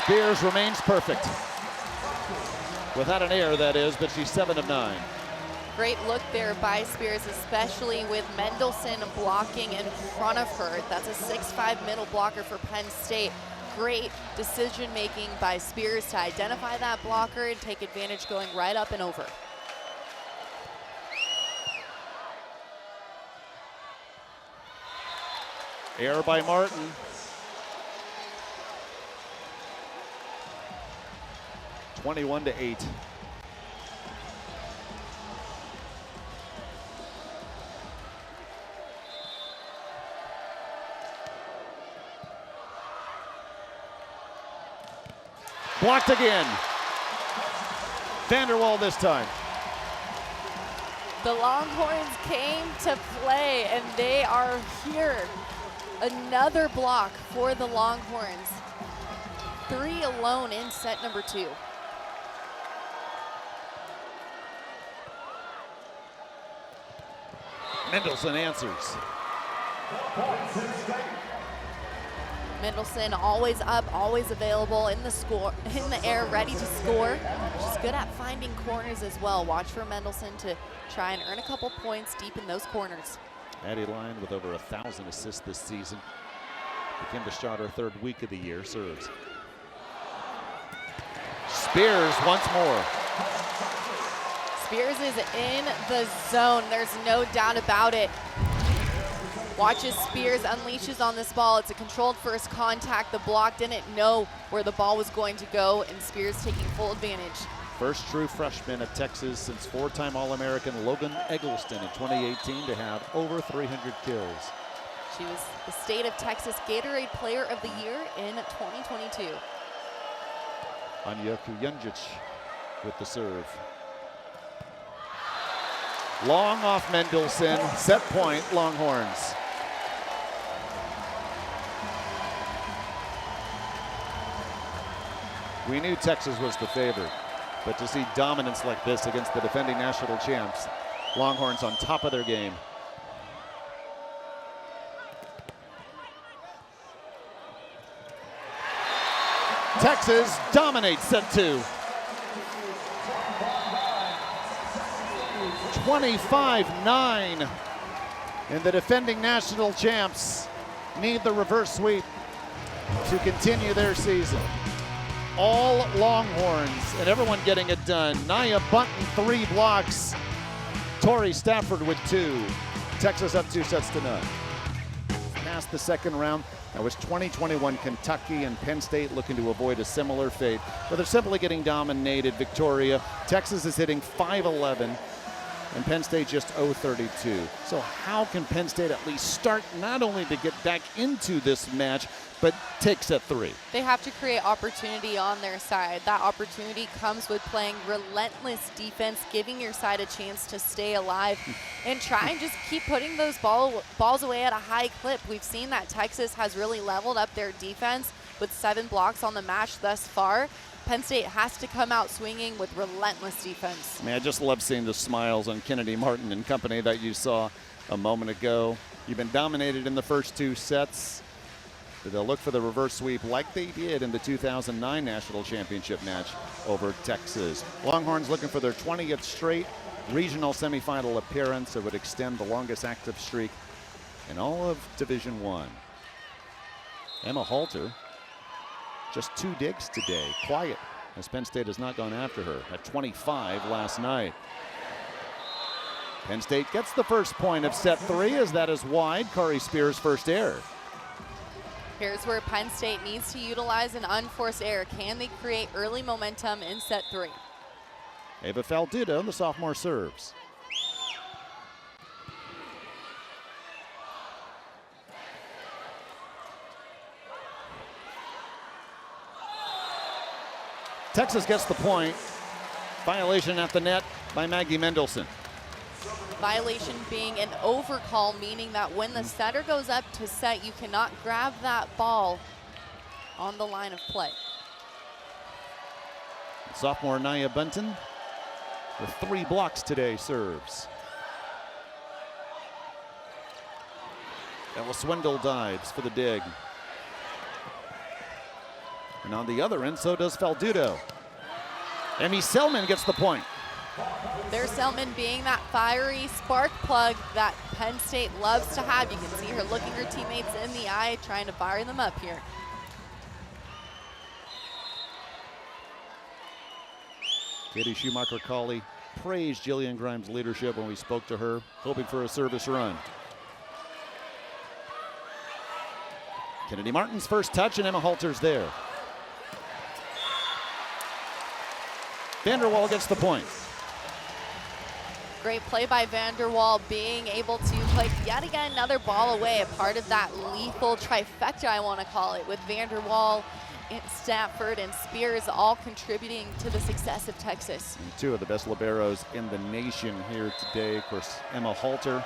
Spears remains perfect. Without an error, that is, but she's 7 of 9. Great look there by Spears, especially with Mendelson blocking in front of her. That's a 6'5" middle blocker for Penn State. Great decision making by Spears to identify that blocker and take advantage going right up and over. Error by Martin. (21-8). Blocked again. Vanderwall this time. The Longhorns came to play, and they are here. Another block for the Longhorns. 3 alone in set number 2. Mendelson answers. Mendelson always up, always available in the air, ready to score. She's good at finding corners as well. Watch for Mendelson to try and earn a couple points deep in those corners. Addie Line with over 1,000 assists this season. Became the shot her 3rd week of the year, serves. Spears once more. Spears is in the zone. There's no doubt about it. Watches Spears unleashes on this ball. It's a controlled first contact. The block didn't know where the ball was going to go, and Spears taking full advantage. First true freshman at Texas since 4-time All-American Logan Eggleston in 2018 to have over 300 kills. She was the State of Texas Gatorade Player of the Year in 2022. Anya Kujanjic with the serve. Long off Mendelson, set point Longhorns. We knew Texas was the favorite, but to see dominance like this against the defending national champs, Longhorns on top of their game. Texas dominates set 2. 25-9. And the defending national champs need the reverse sweep to continue their season. All Longhorns and everyone getting it done. Nia Bunton 3 blocks. Tori Stafford with 2. Texas up 2-9. Past the second round. That was 2021 Kentucky and Penn State looking to avoid a similar fate, but they're simply getting dominated. Victoria. Texas is hitting .511. and Penn State just 0-32. So how can Penn State at least start not only to get back into this match, but take set 3? They have to create opportunity on their side. That opportunity comes with playing relentless defense, giving your side a chance to stay alive, and try and just keep putting those balls away at a high clip. We've seen that Texas has really leveled up their defense with 7 blocks on the match thus far. Penn State has to come out swinging with relentless defense. I mean, I just love seeing the smiles on Kennedy Martin and company that you saw a moment ago. You've been dominated in the first 2 sets. But they'll look for the reverse sweep like they did in the 2009 national championship match over Texas. Longhorns looking for their 20th straight regional semifinal appearance. It would extend the longest active streak in all of Division I. Emma Halter, just 2 digs today. Quiet, as Penn State has not gone after her at 25 last night. Penn State gets the first point of set 3 as that is wide. Kari Spears' first error. Here's where Penn State needs to utilize an unforced error. Can they create early momentum in set 3? Ava Faldudo, the sophomore, serves. Texas gets the point. Violation at the net by Maggie Mendelson. Violation being an overcall, meaning that when the setter goes up to set, you cannot grab that ball on the line of play. Sophomore Naya Bunton with 3 blocks today serves. Ella Swindle dives for the dig. And on the other end, so does Faldudo. Emmy Selman gets the point. There's Selman being that fiery spark plug that Penn State loves to have. You can see her looking her teammates in the eye, trying to fire them up here. Katie Schumacher-Cawley praised Jillian Grimes' leadership when we spoke to her, hoping for a service run. Kennedy Martin's first touch, and Emma Halter's there. Vanderwall gets the point. Great play by Vanderwall, being able to put yet again another ball away, a part of that lethal trifecta, I want to call it, with Vanderwall, Stafford, and Spears all contributing to the success of Texas. And 2 of the best liberos in the nation here today. Of course, Emma Halter,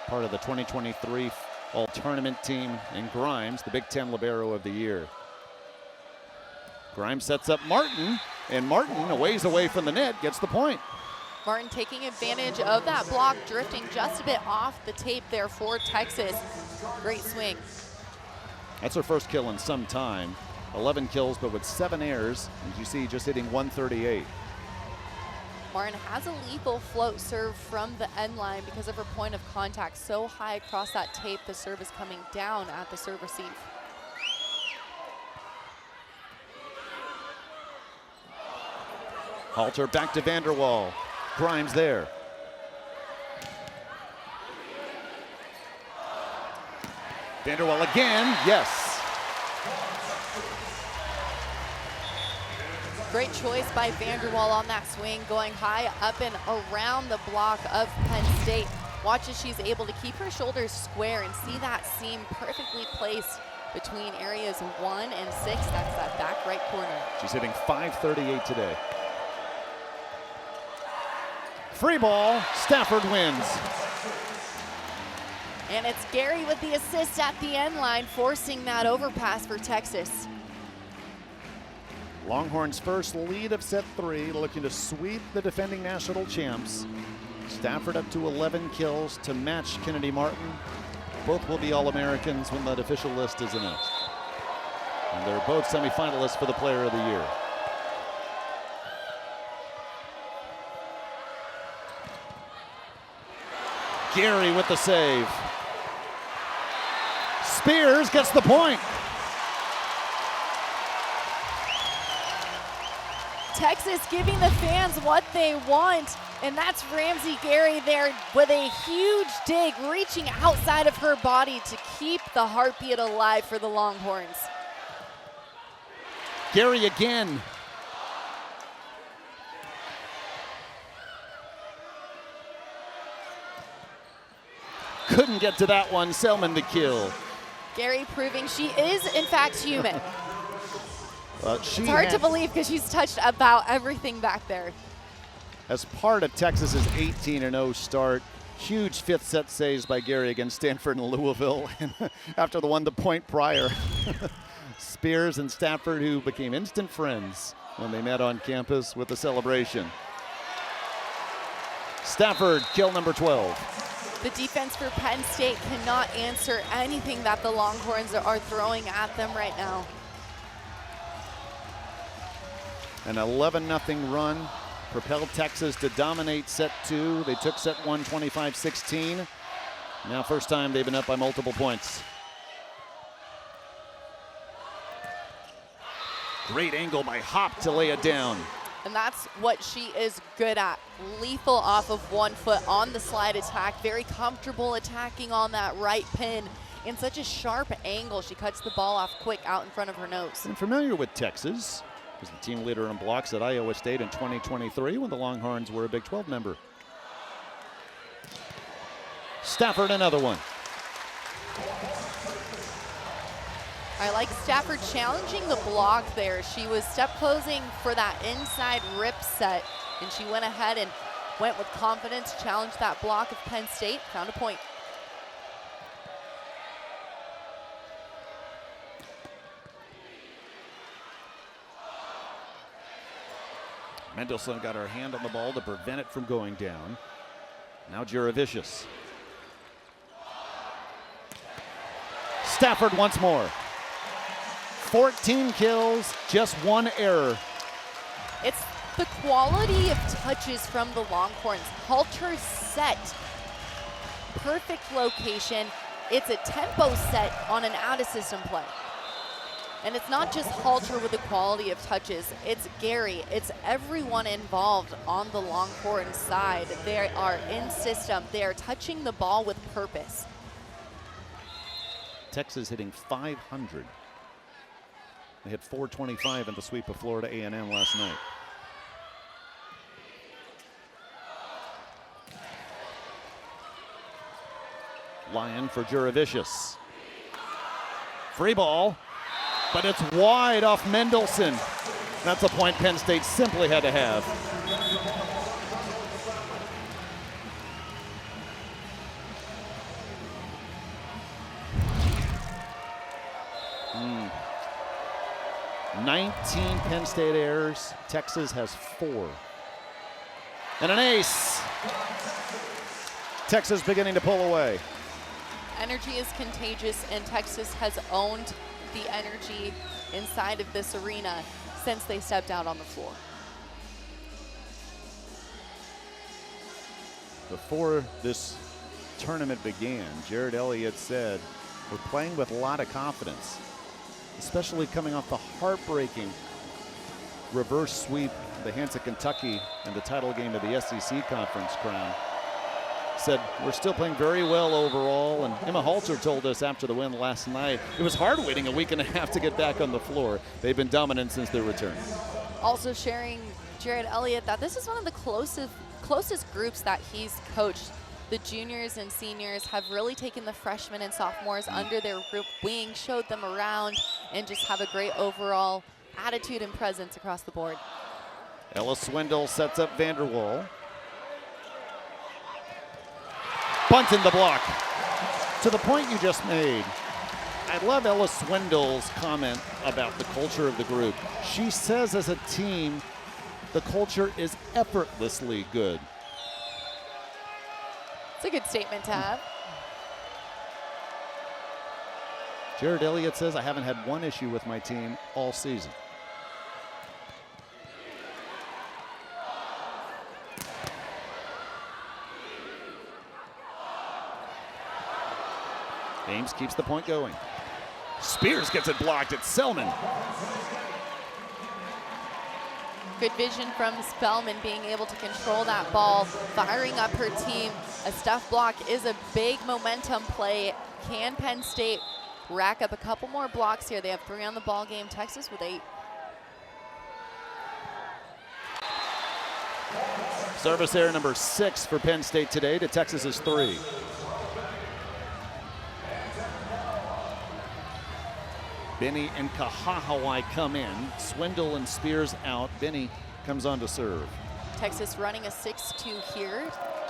part of the 2023 All-Tournament team, and Grimes, the Big Ten Libero of the Year. Grimes sets up Martin, and Martin, a ways away from the net, gets the point. Martin taking advantage of that block, drifting just a bit off the tape there for Texas. Great swing. That's her first kill in some time. 11 kills, but with 7 errors. As you see, just hitting 138. Martin has a lethal float serve from the end line because of her point of contact so high across that tape. The serve is coming down at the serve receive. Halter back to Vanderwall. Grimes there. Vanderwall again, yes. Great choice by Vanderwall on that swing, going high up and around the block of Penn State. Watch as she's able to keep her shoulders square and see that seam perfectly placed between areas 1 and 6. That's that back right corner. She's hitting .538 today. Free ball, Stafford wins. And it's Gary with the assist at the end line, forcing that overpass for Texas. Longhorns' first lead of set 3, looking to sweep the defending national champs. Stafford up to 11 kills to match Kennedy Martin. Both will be All-Americans when that official list is announced. And they're both semifinalists for the Player of the Year. Gary with the save. Spears gets the point. Texas giving the fans what they want, and that's Ramsey Gary there with a huge dig, reaching outside of her body to keep the heartbeat alive for the Longhorns. Gary again. Couldn't get to that one. Selman the kill. Gary proving she is, in fact, human. It's hard to believe because she's touched about everything back there. As part of Texas's 18-0 start, huge fifth set saves by Gary against Stanford and Louisville. After the one the point prior, Spears and Stafford, who became instant friends when they met on campus with the celebration. Stafford, kill number 12. The defense for Penn State cannot answer anything that the Longhorns are throwing at them right now. An 11-0 run propelled Texas to dominate set 2. They took set 1 25-16. Now first time they've been up by multiple points. Great angle by Hop to lay it down. And that's what she is good at. Lethal off of 1 foot on the slide attack. Very comfortable attacking on that right pin. In such a sharp angle, she cuts the ball off quick out in front of her nose. I'm familiar with Texas. Was the team leader in blocks at Iowa State in 2023 when the Longhorns were a Big 12 member. Stafford, another one. I like Stafford challenging the block there. She was step closing for that inside rip set, and she went ahead and went with confidence, challenged that block of Penn State, found a point. Mendelsohn got her hand on the ball to prevent it from going down. Now Juravicius. Stafford once more. 14 kills, just 1 error. It's the quality of touches from the Longhorns. Halter set, perfect location. It's a tempo set on an out-of-system play. And it's not just Halter with the quality of touches. It's Gary. It's everyone involved on the Longhorn side. They are in system. They are touching the ball with purpose. Texas hitting .500. They hit .425 in the sweep of Florida A&M last night. Lyon for Juravicius. Free ball, but it's wide off Mendelsohn. That's a point Penn State simply had to have. Mm. 19 Penn State errors. Texas has 4. And an ace. Texas beginning to pull away. Energy is contagious, and Texas has owned the energy inside of this arena since they stepped out on the floor. Before this tournament began, Jared Elliott said, "We're playing with a lot of confidence, especially coming off the heartbreaking reverse sweep of the Hansa Kentucky and the title game of the SEC Conference crown." Said, "We're still playing very well overall." And Emma Halter told us after the win last night, it was hard waiting a week and a half to get back on the floor. They've been dominant since their return. Also sharing Jared Elliott that this is one of the closest groups that he's coached. The juniors and seniors have really taken the freshmen and sophomores under their group wing, showed them around, and just have a great overall attitude and presence across the board. Ella Swindle sets up Vanderwall. Bunt in the block. To the point you just made, I love Ella Swindle's comment about the culture of the group. She says as a team, the culture is effortlessly good. It's a good statement to have. Jared Elliott says, "I haven't had one issue with my team all season." Ames keeps the point going. Spears gets it blocked. It's Selman. Good vision from Spellman, being able to control that ball, firing up her team. A stuff block is a big momentum play. Can Penn State rack up a couple more blocks here? They have 3 on the ball game. Texas with 8. Service error number 6 for Penn State today to Texas's 3. Benny and Kahahawai come in. Swindle and Spears out. Benny comes on to serve. Texas running a 6-2 here,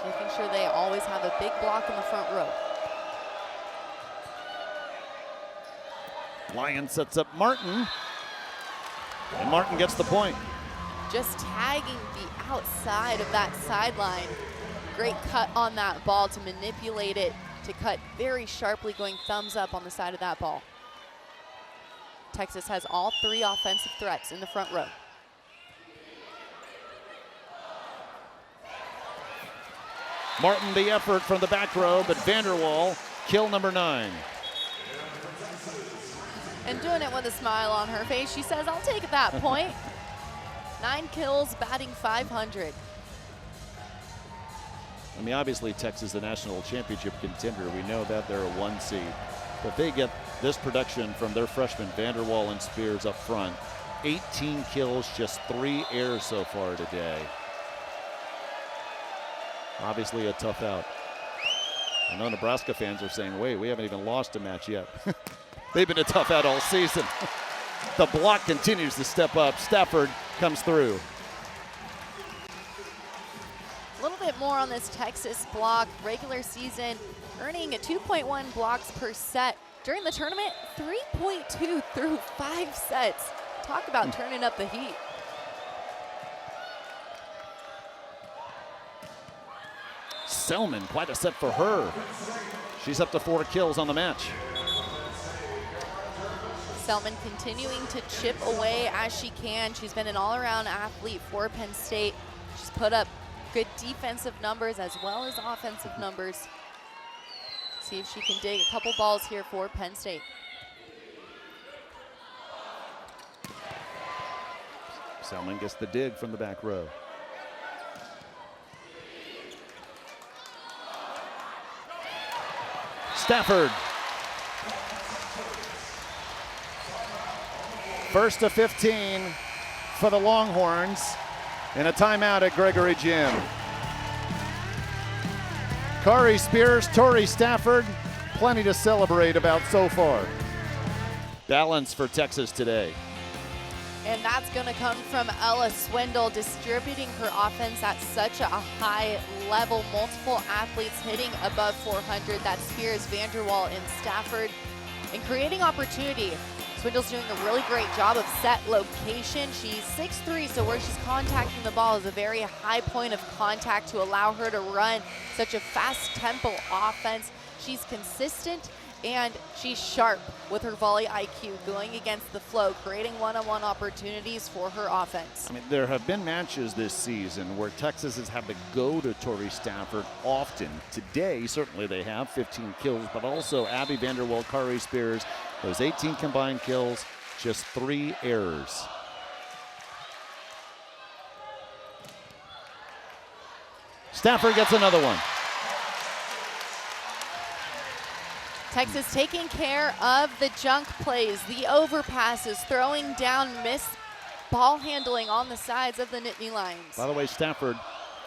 making sure they always have a big block in the front row. Lyon sets up Martin, and Martin gets the point. Just tagging the outside of that sideline. Great cut on that ball to manipulate it, to cut very sharply, going thumbs up on the side of that ball. Texas has all 3 offensive threats in the front row. Martin the effort from the back row, but Vanderwall, kill number 9. And doing it with a smile on her face, she says, I'll take that point. 9 kills, batting .500. I mean, obviously Texas is a national championship contender. We know that they're a 1 seed. But they get this production from their freshmen, Vanderwall and Spears up front. 18 kills, just 3 errors so far today. Obviously a tough out. I know Nebraska fans are saying, wait, we haven't even lost a match yet. They've been a tough out all season. The block continues to step up. Stafford comes through. A little bit more on this Texas block. Regular season earning a 2.1 blocks per set. During the tournament, 3.2 through 5 sets. Talk about turning up the heat. Selman, quite a set for her. She's up to 4 kills on the match. Selman continuing to chip away as she can. She's been an all-around athlete for Penn State. She's put up good defensive numbers as well as offensive numbers. See if she can dig a couple balls here for Penn State. Selman gets the dig from the back row. Stafford. First to 15 for the Longhorns, and a timeout at Gregory Gym. Kari Spears, Tori Stafford, plenty to celebrate about so far. Balance for Texas today. And that's going to come from Ella Swindle, distributing her offense at such a high level. Multiple athletes hitting above 400. That's Spears, Vanderwall, and Stafford. And creating opportunity. Swindle's doing a really great job of set location. She's 6'3", so where she's contacting the ball is a very high point of contact to allow her to run such a fast tempo offense. She's consistent and she's sharp with her volley IQ, going against the flow, creating one-on-one opportunities for her offense. I mean, there have been matches this season where Texas has had to go to Tori Stafford often. Today, certainly they have 15 kills, but also Abby Vanderwall, Kari Spears, those 18 combined kills, just 3 errors. Stafford gets another one. Texas taking care of the junk plays, the overpasses, throwing down, miss ball handling on the sides of the Nittany Lions. By the way, Stafford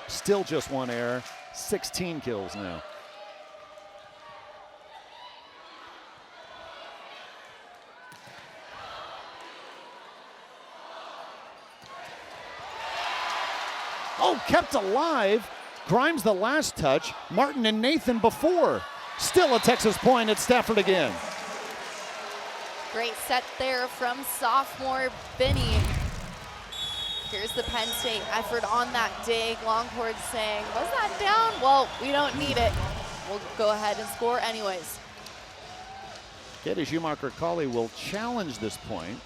still just 1 error, 16 kills now. Oh, kept alive. Grimes the last touch. Martin and Nathan before. Still a Texas point at Stafford again. Great set there from sophomore Benny. Here's the Penn State effort on that dig. Longhorns saying, was that down? Well, we don't need it. We'll go ahead and score anyways. Katie Schumacher-Colley will challenge this point.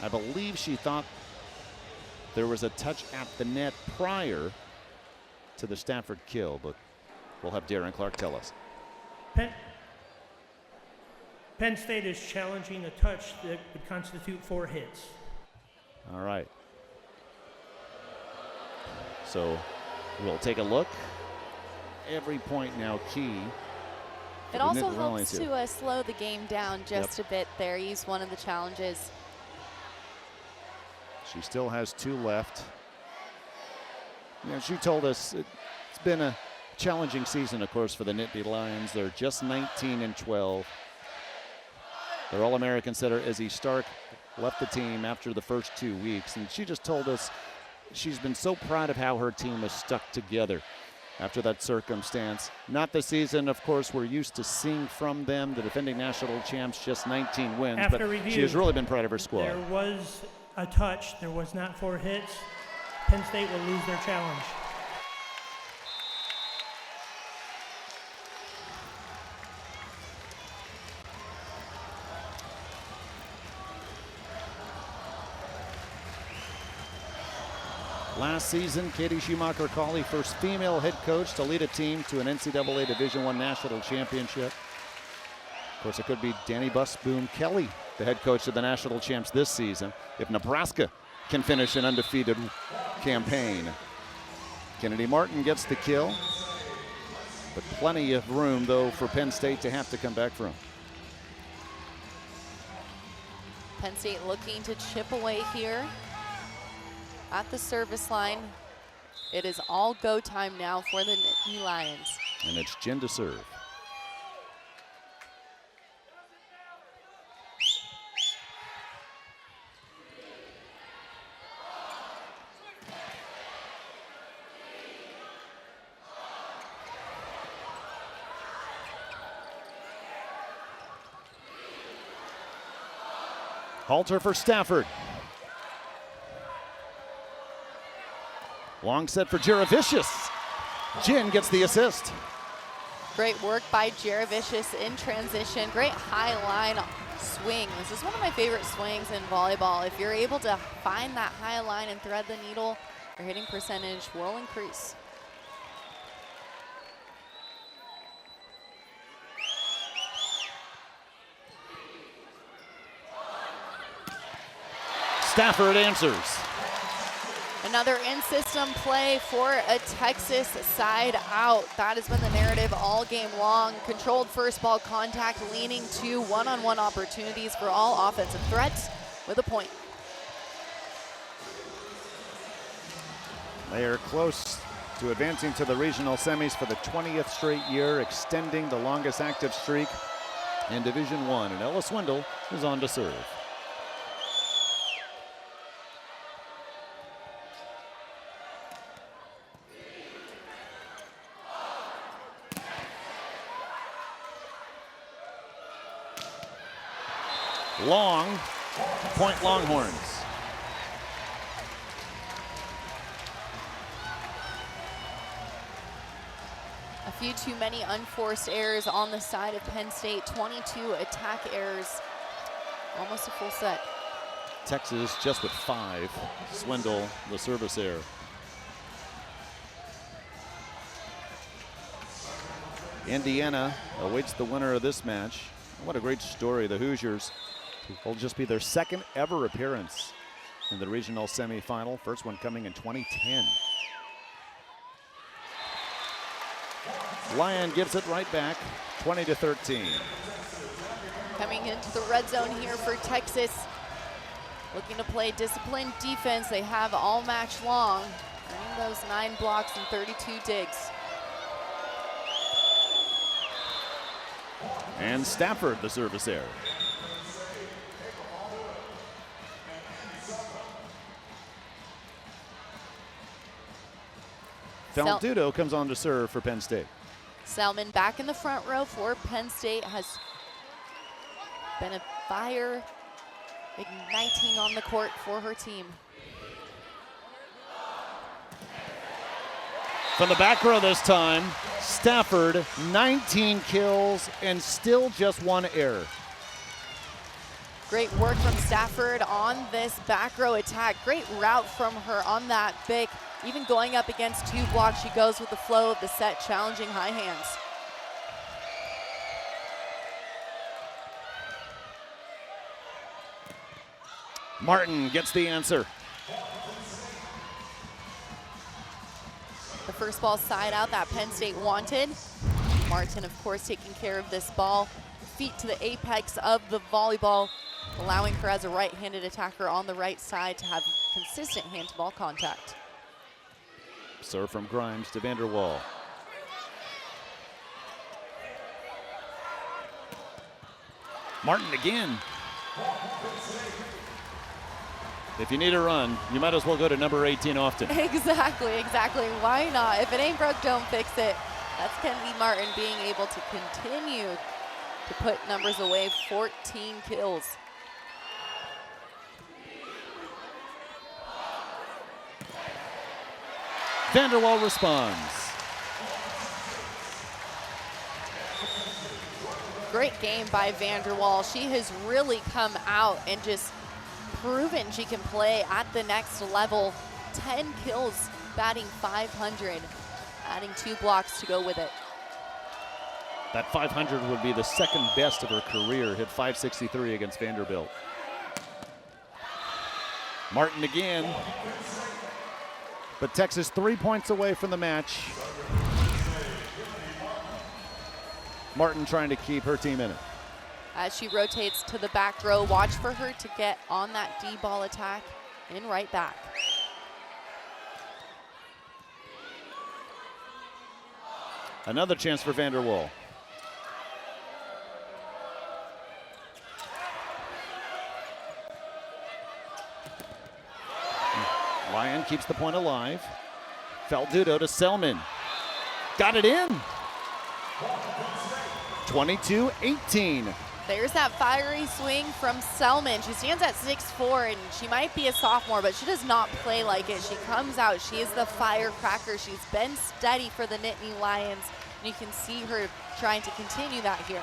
I believe she thought there was a touch at the net prior to the Stafford kill, but we'll have Darren Clark tell us. Penn State is challenging a touch that would constitute 4 hits. All right. So we'll take a look. Every point now key. It also helps to slow the game down just a bit there. Use one of the challenges. She still has 2 left. You know, she told us it's been a challenging season, of course, for the Nittany Lions. They're just 19-12. Their All-American setter, Izzy Stark, left the team after the first 2 weeks, and she just told us she's been so proud of how her team has stuck together after that circumstance. Not the season, of course, we're used to seeing from them. The defending national champs, just 19 wins, After but review, she has really been proud of her squad. There was a touch. There was not 4 hits. Penn State will lose their challenge. Last season, Katie Schumacher-Cawley, first female head coach to lead a team to an NCAA Division I national championship. Of course, it could be Danny Busboom-Kelly, the head coach of the national champs this season, if Nebraska can finish an undefeated campaign. Kennedy Martin gets the kill, but plenty of room, though, for Penn State to have to come back from. Penn State looking to chip away here at the service line. It is all go time now for the Nittany Lions. And it's Jen to serve. Halter for Stafford. Long set for Jaravicius. Jen gets the assist. Great work by Jaravicius in transition. Great high line swing. This is one of my favorite swings in volleyball. If you're able to find that high line and thread the needle, your hitting percentage will increase. Stafford answers. Another in-system play for a Texas side out. That has been the narrative all game long. Controlled first ball contact, leaning to one-on-one opportunities for all offensive threats with a point. They are close to advancing to the regional semis for the 20th straight year, extending the longest active streak in Division I. And Ella Swindle is on to serve. Long, point Longhorns. A few too many unforced errors on the side of Penn State. 22 attack errors, almost a full set. Texas just with 5. Swindle, the service error. Indiana awaits the winner of this match. What a great story. The Hoosiers will just be their second ever appearance in the regional semifinal. First one coming in 2010. Lyon gives it right back, 20-13. Coming into the red zone here for Texas. Looking to play disciplined defense. They have all match long. Earning those 9 blocks and 32 digs. And Stafford, the service error. Faldudo comes on to serve for Penn State. Selman back in the front row for Penn State. Has been a fire igniting on the court for her team. From the back row this time, Stafford, 19 kills and still just 1 error. Great work from Stafford on this back row attack. Great route from her on that pick. Even going up against 2 blocks, she goes with the flow of the set, challenging high hands. Martin gets the answer. The first ball side out that Penn State wanted. Martin, of course, taking care of this ball. Feet to the apex of the volleyball, allowing her as a right-handed attacker on the right side to have consistent hand-to-ball contact. Serve from Grimes to Vanderwall. Martin again. If you need a run, you might as well go to number 18 often. Exactly. Why not? If it ain't broke, don't fix it. That's Kennedy Martin being able to continue to put numbers away, 14 kills. Vanderwall responds. Great game by Vanderwall. She has really come out and just proven she can play at the next level. 10 kills, batting .500, adding 2 blocks to go with it. That 500 would be the second best of her career, hit .563 against Vanderbilt. Martin again. But Texas 3 points away from the match. Martin trying to keep her team in it. As she rotates to the back row, watch for her to get on that D-ball attack and right back. Another chance for Vanderwall. Lyon keeps the point alive. Faldudo to Selman. Got it in. 22-18. There's that fiery swing from Selman. She stands at 6'4", and she might be a sophomore, but she does not play like it. She comes out. She is the firecracker. She's been steady for the Nittany Lions, and you can see her trying to continue that here.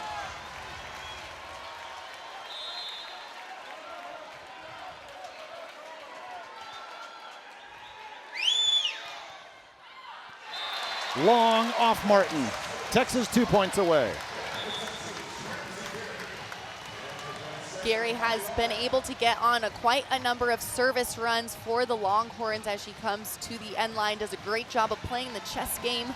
Long off Martin. Texas 2 points away. Gary has been able to get on quite a number of service runs for the Longhorns as she comes to the end line, does a great job of playing the chess game.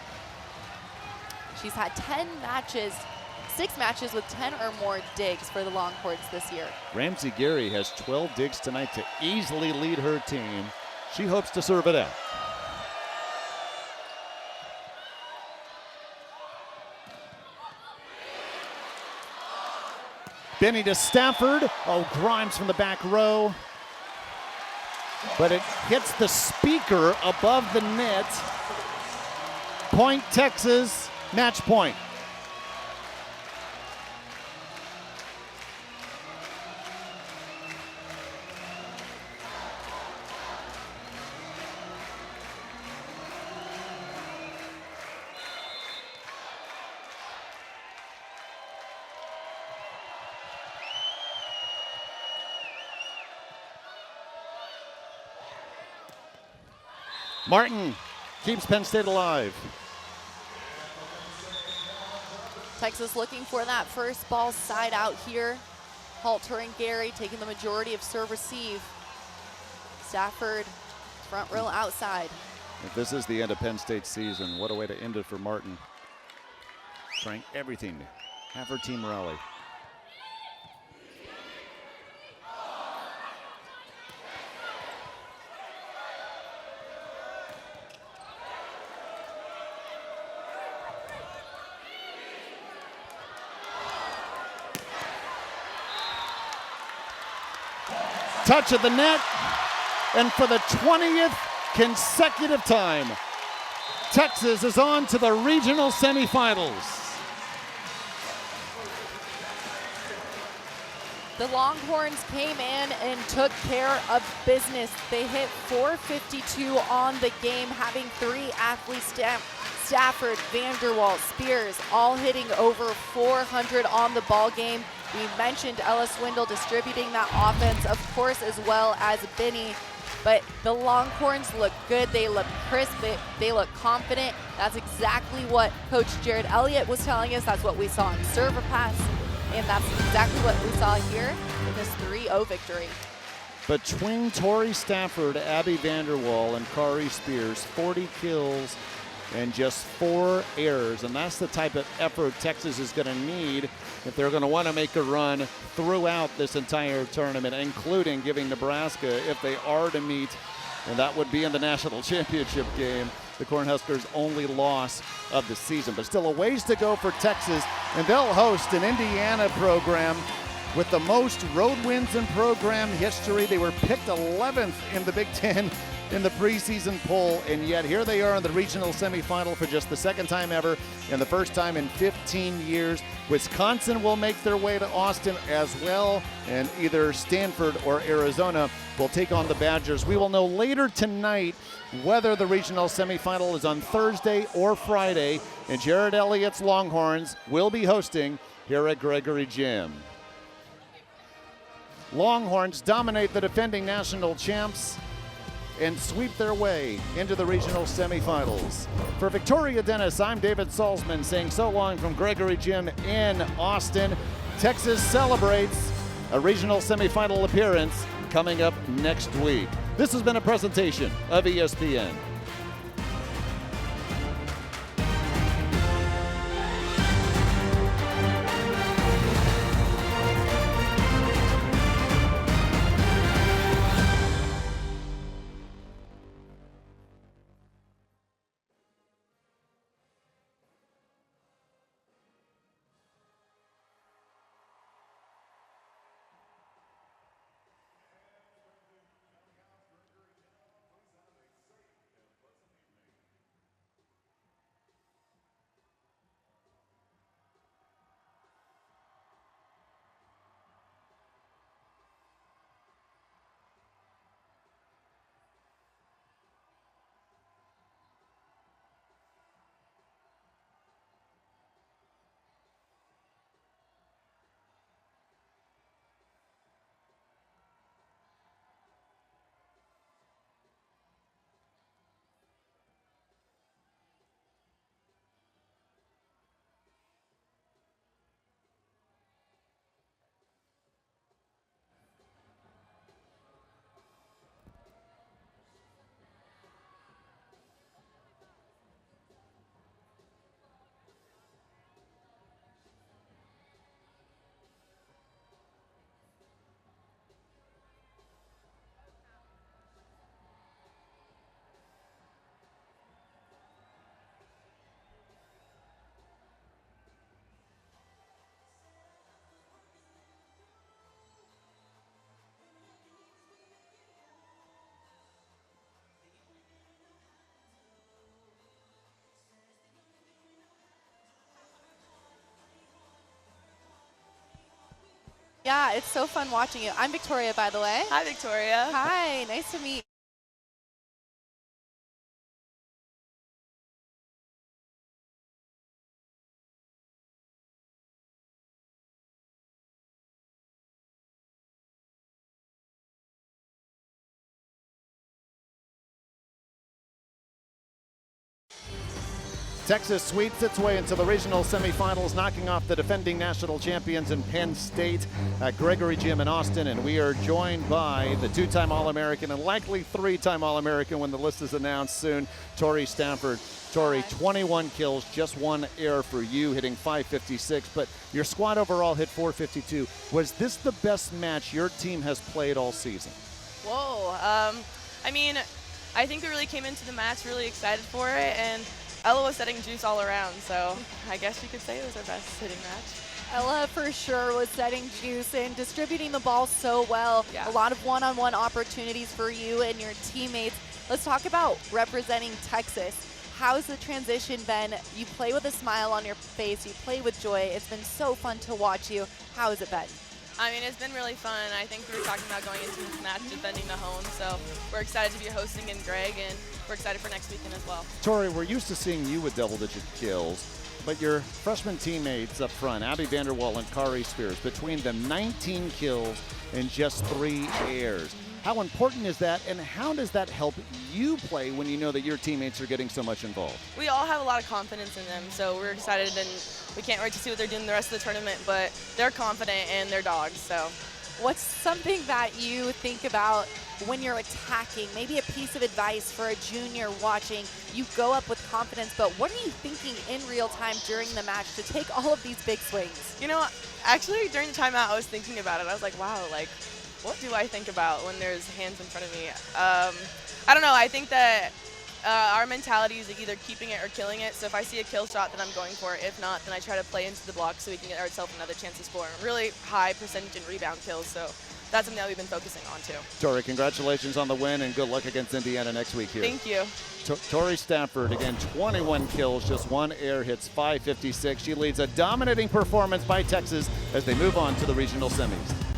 She's had 6 matches with 10 or more digs for the Longhorns this year. Ramsey Gary has 12 digs tonight to easily lead her team. She hopes to serve it out. Benny to Stafford. Oh, Grimes from the back row. But it hits the speaker above the net. Point Texas, match point. Martin keeps Penn State alive. Texas looking for that first ball side out here. Halter and Gary taking the majority of serve receive. Stafford front row outside. If this is the end of Penn State's season, what a way to end it for Martin. Trying everything to have her team rally. Touch of the net, and for the 20th consecutive time, Texas is on to the regional semifinals. The Longhorns came in and took care of business. They hit .452 on the game, having 3 athletes, Stafford, Vanderwall, Spears, all hitting over 400 on the ball game. We mentioned Ella Swindle distributing that offense, of course, as well as Benny. But the Longhorns look good. They look crisp. They look confident. That's exactly what Coach Jared Elliott was telling us. That's what we saw in Server Pass. And that's exactly what we saw here in this 3-0 victory. Between Tori Stafford, Abby Vanderwall, and Kari Spears, 40 kills and just 4 errors. And that's the type of effort Texas is going to need if they're going to want to make a run throughout this entire tournament, including giving Nebraska, if they are to meet, and that would be in the national championship game, the Cornhuskers' only loss of the season. But still a ways to go for Texas, and they'll host an Indiana program with the most road wins in program history. They were picked 11th in the Big Ten in the preseason poll, and yet here they are in the regional semifinal for just the second time ever and the first time in 15 years. Wisconsin will make their way to Austin as well, and either Stanford or Arizona will take on the Badgers. We will know later tonight whether the regional semifinal is on Thursday or Friday, and Jared Elliott's Longhorns will be hosting here at Gregory Gym. Longhorns dominate the defending national champs and sweep their way into the regional semifinals. For Victoria Dennis, I'm David Salzman saying so long from Gregory Gym in Austin. Texas celebrates a regional semifinal appearance coming up next week. This has been a presentation of ESPN. Yeah, it's so fun watching you. I'm Victoria, by the way. Hi, Victoria. Hi, nice to meet you. Texas sweeps its way into the regional semifinals, knocking off the defending national champions in Penn State at Gregory Gym in Austin. And we are joined by the two-time All-American and likely three-time All-American when the list is announced soon, Tori Stafford. Tori, 21 kills, just one error for you, hitting .556, but your squad overall hit .452. Was this the best match your team has played all season? Whoa. I mean, I think we really came into the match really excited for it, and Ella was setting juice all around, so I guess you could say it was our best hitting match. Ella for sure was setting juice and distributing the ball so well. Yeah. A lot of one-on-one opportunities for you and your teammates. Let's talk about representing Texas. How's the transition been? You play with a smile on your face. You play with joy. It's been so fun to watch you. How has it been? I mean, it's been really fun. I think we were talking about going into this match defending the home, so we're excited to be hosting in Greg, and we're excited for next weekend as well. Tori, we're used to seeing you with double-digit kills, but your freshman teammates up front, Abby Vanderwall and Kari Spears, between them 19 kills and just 3 errors. How important is that, and how does that help you play when you know that your teammates are getting so much involved? We all have a lot of confidence in them, so we're excited, and we can't wait to see what they're doing the rest of the tournament, but they're confident and they're dogs, so. What's something that you think about when you're attacking? Maybe a piece of advice for a junior watching. You go up with confidence, but what are you thinking in real time during the match to take all of these big swings? You know, actually during the timeout I was thinking about it. I was like, wow, like, what do I think about when there's hands in front of me? I don't know. I think that our mentality is either keeping it or killing it. So if I see a kill shot, then I'm going for it. If not, then I try to play into the block so we can get ourselves another chance to score. Really high percentage in rebound kills, so that's something that we've been focusing on too. Tori, congratulations on the win and good luck against Indiana next week here. Thank you. Tori Stafford, again, 21 kills, just 1 air, hits .556. She leads a dominating performance by Texas as they move on to the regional semis.